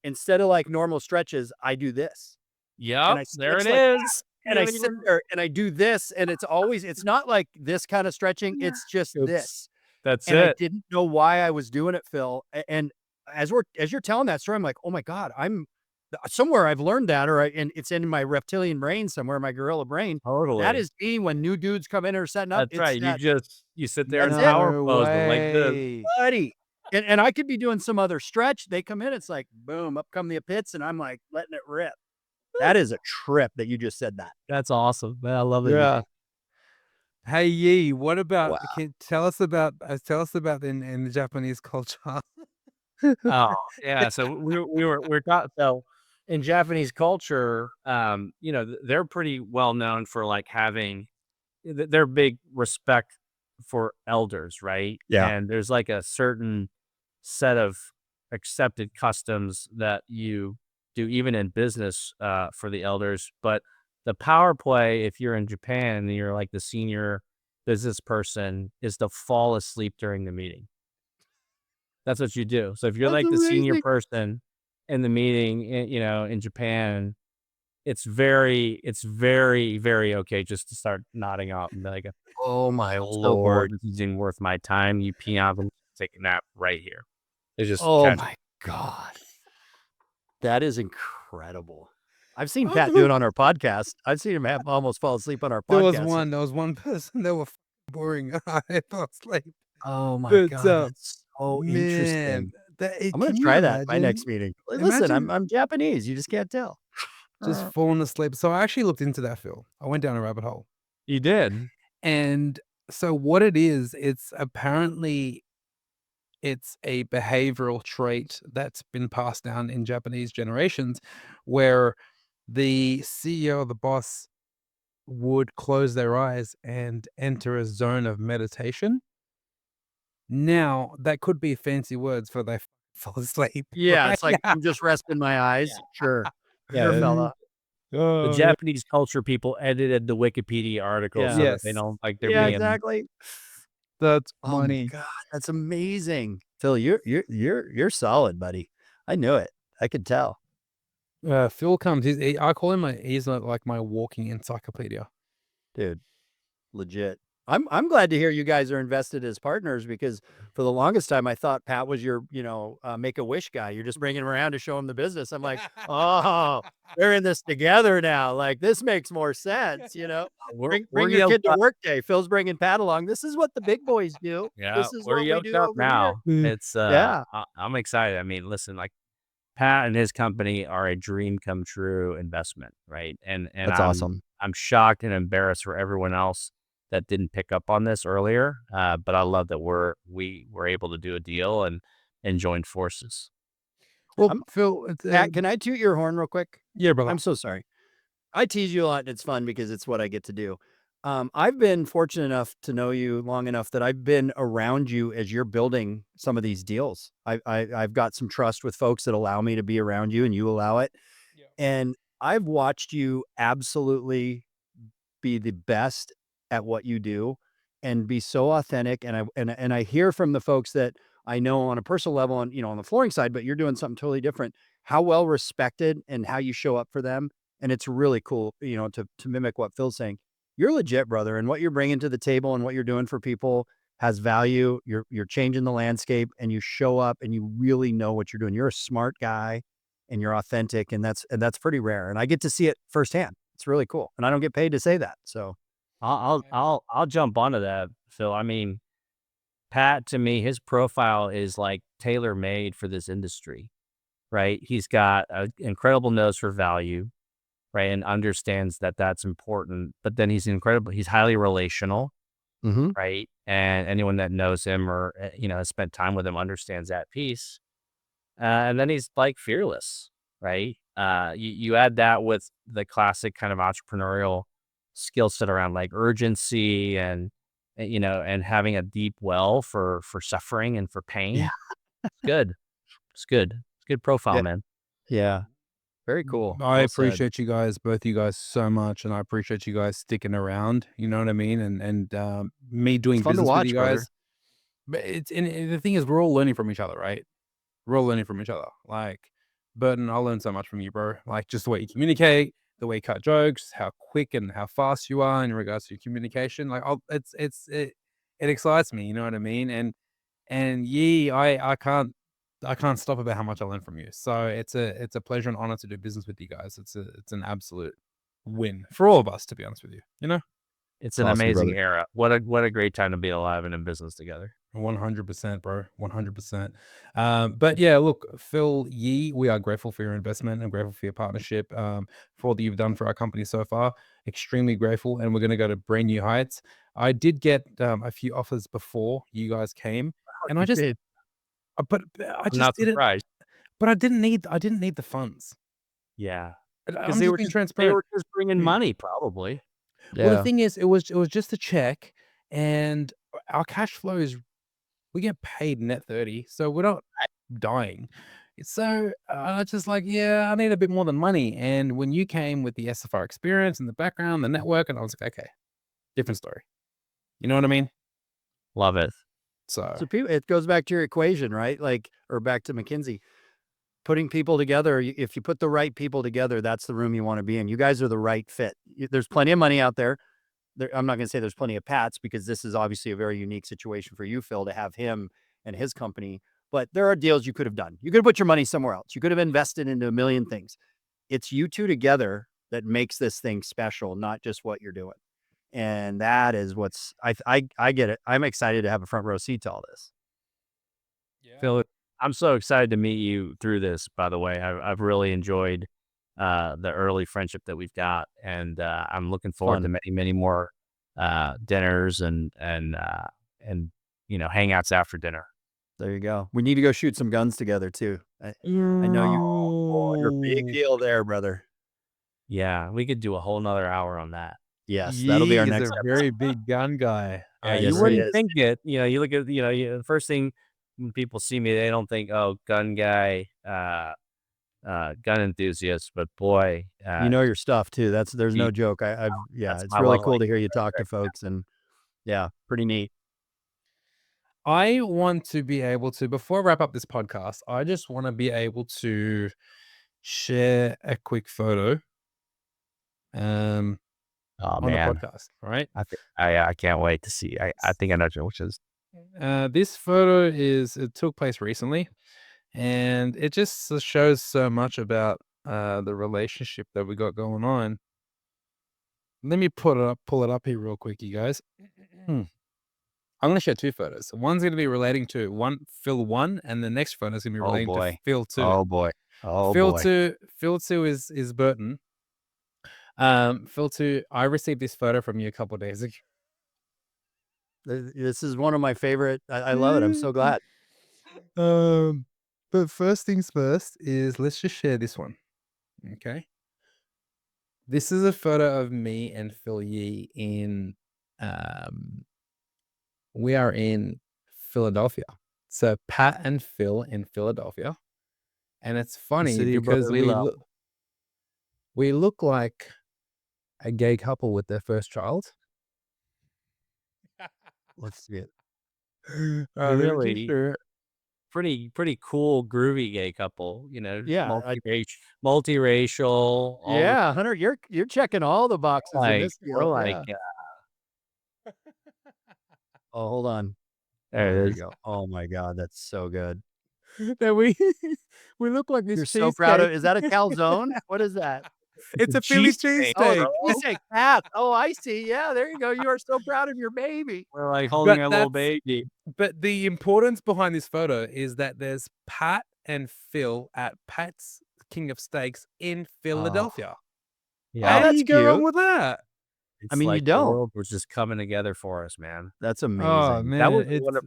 instead of like normal stretches, I do this. And Yep, I there stretch it like that, is. and I sit there and I do this, and it's not like this kind of stretching, it's just Oops. this. That's And I it. didn't know why I was doing it, Phil. And as you're telling that story, I'm like, oh my God, I'm somewhere I've learned that, and it's in my reptilian brain somewhere, my gorilla brain. That Totally. is me when new dudes come in or setting up. That's It's right. that You sit there that's in it, power No pose with like this. way. buddy. And I could be doing some other stretch. They come in, it's like boom, up come the pits, and I'm like letting it rip. That is a trip that you just said that. That's awesome, man. I love that. Yeah. Hey Yi, what about? Wow. Can tell us about in the Japanese culture. Oh, yeah. So we're got so in Japanese culture, they're pretty well known for like having their big respect for elders, right? Yeah. And there's like a certain set of accepted customs that you do even in business for the elders. But the power play, if you're in Japan and you're like the senior business person, is to fall asleep during the meeting. That's what you do. So if you're That's like the senior amazing. person in the meeting, in Japan, it's very, very okay just to start nodding off and be like, Oh my "I'm so bored. lord. This isn't worth my time. You peons, I'm take a nap right here." It's just Oh catch. my God. That is incredible. I've seen Pat do it on our podcast. I've seen him almost fall asleep on our podcast. There was one person that was boring. I fell asleep. Oh my But God, that's so man, interesting. I'm gonna can you try that in my imagine? next meeting. Listen, Imagine I'm Japanese. You just can't tell. just falling asleep. So I actually looked into that, Phil. I went down a rabbit hole. You did. And so what it is, it's apparently it's a behavioral trait that's been passed down in Japanese generations where the CEO, the boss, would close their eyes and enter a zone of meditation. Now, that could be fancy words for they fall asleep, Yeah, right? it's like I'm just resting my eyes. Sure. Sure, Yeah. fella. The Oh, Japanese culture people edited the Wikipedia article Yeah. so that they yes, don't like they're Yeah, being. exactly. that's Oh my funny. God, that's amazing. Phil, you're solid, buddy. I knew it. I could tell. Phil comes. I call him he's like my walking encyclopedia. Dude, legit. I'm glad to hear you guys are invested as partners because for the longest time I thought Pat was your, Make-A-Wish guy. You're just bringing him around to show him the business. I'm like, oh, they're in this together now. Like this makes more sense. We're Bring your yoked kid to up. work day. Phil's bringing Pat along. This is what the big boys do. Yeah, This is we're what we yoked do up over here. now. It's Yeah, I'm excited. I mean, listen, like Pat and his company are a dream come true investment, right? And that's awesome. I'm shocked and embarrassed for everyone else that didn't pick up on this earlier. But I love that we were able to do a deal and join forces. Well, I'm- Phil, Pat, can I toot your horn real quick? yeah, brother. I'm so sorry. I tease you a lot and it's fun because it's what I get to do. I've been fortunate enough to know you long enough that I've been around you as you're building some of these deals. I've got some trust with folks that allow me to be around you and you allow it. Yeah. And I've watched you absolutely be the best at what you do and be so authentic. And I hear from the folks that I know on a personal level and on the flooring side, but you're doing something totally different, how well respected and how you show up for them. And it's really cool, to mimic what Phil's saying. You're legit, brother, and what you're bringing to the table and what you're doing for people has value. You're changing the landscape, and you show up, and you really know what you're doing. You're a smart guy, and you're authentic, and that's pretty rare. And I get to see it firsthand. It's really cool, and I don't get paid to say that. So I'll jump onto that, Phil. I mean, Pat to me, his profile is like tailor made for this industry, right? He's got an incredible nose for value, right, and understands that that's important. But then he's highly relational, right? And anyone that knows him or has spent time with him understands that piece. And then he's like fearless, right? You add that with the classic kind of entrepreneurial skill set around like urgency and, and having a deep well for suffering and for Yeah. pain. It's good. It's good. It's good profile, Yeah. man. Yeah. Very cool. I Well said. appreciate you guys, both you guys, so much, and I appreciate you guys sticking around. You know what I mean? And me doing It's fun to business with watch, you brother. guys. But and the thing is, we're all learning from each other, right? We're all learning from each other. Like, Burton, I learned so much from you, bro. Like, just the way you communicate, the way you cut jokes, how quick and how fast you are in regards to your communication. Like, it excites me. You know what I mean? And I can't stop about how much I learned from you. So it's a pleasure and honor to do business with you guys. It's an absolute win for all of us, to be honest with you. You know, It's an Awesome, amazing brother. era. What a great time to be alive and in business together. 100%, bro. 100%. But yeah, look, Phil Yee, we are grateful for your investment and grateful for your partnership, for all that you've done for our company so far. Extremely grateful, and we're going to go to brand new heights. I did get a few offers before you guys came, and I You just, did. but I I'm just not didn't. surprised. But I didn't need the funds. Yeah, because I'm just being they transparent. were just bringing Mm. money, probably. Well, the Yeah. thing is, it was just a check, and our cash flow is we get paid net 30, so we're not dying. So I was just like, yeah, I need a bit more than money. And when you came with the SFR experience and the background, the network, and I was like, okay, different story. You know what I mean? Love it. So So people, it goes back to your equation, right? Like, or back to McKinsey. Putting people together, if you put the right people together, that's the room you want to be in. You guys are the right fit. There's plenty of money out there. I'm not going to say there's plenty of Pats, because this is obviously a very unique situation for you, Phil, to have him and his company. But there are deals you could have done. You could have put your money somewhere else. You could have invested into a million things. It's you two together that makes this thing special, not just what you're doing. And that is what's I get it. I'm excited to have a front row seat to all this. yeah. Phillip, I'm so excited to meet you through this, by the way. I've really enjoyed the early friendship that we've got, and I'm looking forward to Fun. many, many more dinners and hangouts after dinner. There you go. We need to go shoot some guns together too. I know you. Oh, you're a big deal there, brother. Yeah, we could do a whole nother hour on that. Yes, that'll be our Yee is next a episode. very big gun guy. Yeah, I You yes, he wouldn't is. think it. You look at, the first thing when people see me, they don't think, oh, gun guy, gun enthusiast, but boy, You know your stuff too. There's no he- joke. Yeah, that's it's my really level. cool to hear you talk to folks, and yeah, pretty neat. I want to be able to, before I wrap up this podcast, I just want to be able to share a quick photo um Oh on the man, podcast, right? I can't wait to see. I think I know which is. This photo it took place recently, and it just shows so much about the relationship that we got going on. Let me pull it up here real quick, you guys. I'm gonna share two photos. One's gonna be relating to Phil 1, and the next photo is gonna be Oh relating to boy. Phil 2. Oh boy. Oh boy. Phil 2 is Burton. Phil 2, I received this photo from you a couple of days ago. This is one of my favorite. I love it. I'm so glad. But first things first is let's just share this one. Okay. This is a photo of me and Phil Yee we are in Philadelphia. So Pat and Phil in Philadelphia. And it's The funny city of because brotherly love. we look like a gay couple with their first child. Let's see it. Let me just Really share it. pretty cool, groovy gay couple. Yeah, Multiracial. All the yeah, Hunter, you're checking all the boxes in this we're deal. like, Yeah. Oh, hold on. there There it you is. go. Oh my God, that's so good. That we look like this You're so proud of. cheesesteak. Is that a calzone? What is that? It's a Philly Cheesesteak, Oh, cheesesteak. it's a cheesesteak Pat. Oh, I see. Yeah, there you go. You are so proud of your baby. We're like holding But a little baby. But the importance behind this photo is that there's Pat and Phil at Pat's King of Steaks in Philadelphia. Yeah, Oh, How do that's you go wrong cute. with that? it's I mean, you like the don't. world was just coming together for us, man. That's Oh amazing. That was man, it's one of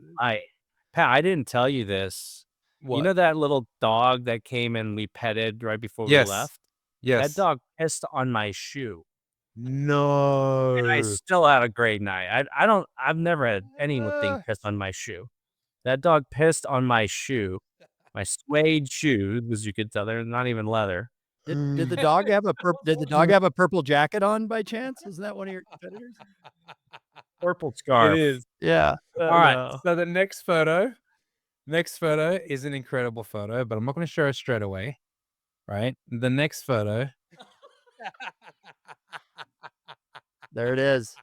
Pat, I didn't tell you this. You what? know that little dog that came and we petted right before we Yes. left? That Yes. dog pissed on my shoe. No. And I still had a great night. I've never had anything piss on my shoe. That dog pissed on my shoe, my suede shoes, as you could tell, they're not even leather. Did the dog have a purple jacket on by chance? Is that one of your competitors? Purple It scarf. is. Yeah. All right. So the next photo is an incredible photo, but I'm not going to show it straight away. Right? The next photo. There it is.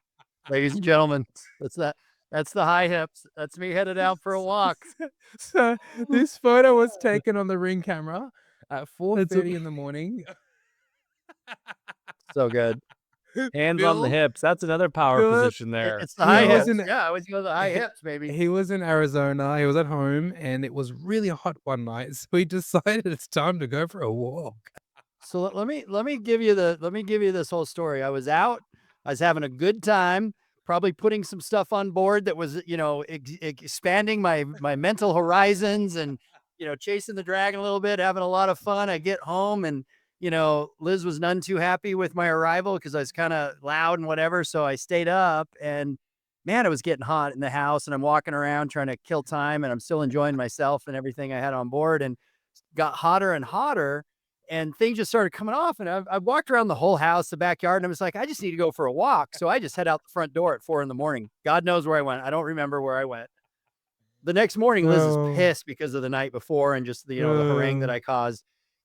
Ladies and gentlemen, that's the high hips. That's me headed out for a walk. So this photo was taken on the Ring camera at 4:30 in the morning. So good. Hands on the hips. That's another power Phillip, position there. It's the high He was hips. in- Yeah, I always go the high hips, baby. He was in Arizona. He was at home, and it was really hot one night. So he decided it's time to go for a walk. So let me give you this whole story. I was out. I was having a good time, probably putting some stuff on board that was, expanding my mental horizons and, chasing the dragon a little bit, having a lot of fun. I get home and, Liz was none too happy with my arrival because I was kind of loud and whatever. So I stayed up and man, it was getting hot in the house and I'm walking around trying to kill time and I'm still enjoying myself and everything I had on board and got hotter and hotter. And things just started coming off. And I walked around the whole house, the backyard, and I was like, I just need to go for a walk. So I just head out the front door at 4 a.m. God knows where I went. I don't remember where I went. The next morning, Liz is pissed because of the night before and just the harangue that I caused.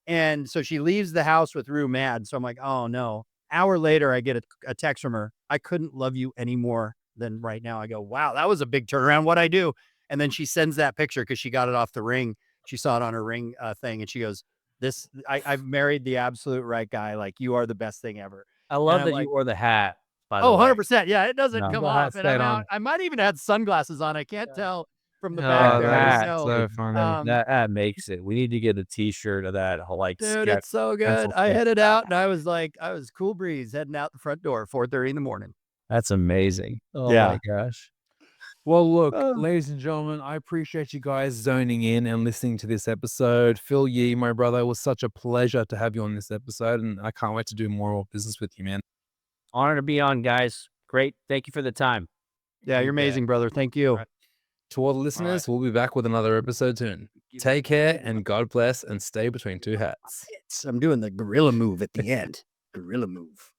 And so she leaves the house with Rue mad. So I'm like, oh no. Hour later, I get a text from her. I couldn't love you any more than right now. I go, wow, that was a big turnaround. What'd I do? And then she sends that picture because she got it off the Ring. She saw it on her Ring thing. And she goes, I've married the absolute right guy. Like you are the best thing ever. I love I'm that like, you wore the hat, by the way. 100%. Yeah, it doesn't No. come The hat off. And I'm stayed out. on. I might even had sunglasses on. I can't tell from the Oh, back there. I that's don't know. so funny. That makes it. We need to get a T-shirt of that. Like, Dude, it's so good. pencil I sketch. headed out and I was cool breeze heading out the front door, 4:30 in the morning. That's amazing. Oh Yeah. my gosh. Well, look, ladies and gentlemen, I appreciate you guys zoning in and listening to this episode. Phil Yee, my brother, it was such a pleasure to have you on this episode, and I can't wait to do more business with you, man. Honor to be on, guys. Great. Thank you for the time. Yeah, you're amazing, brother. Thank you. Right. To all the listeners, we'll be back with another episode soon. Take care and God bless and stay between two hats. I'm doing the gorilla move at the end. Gorilla move.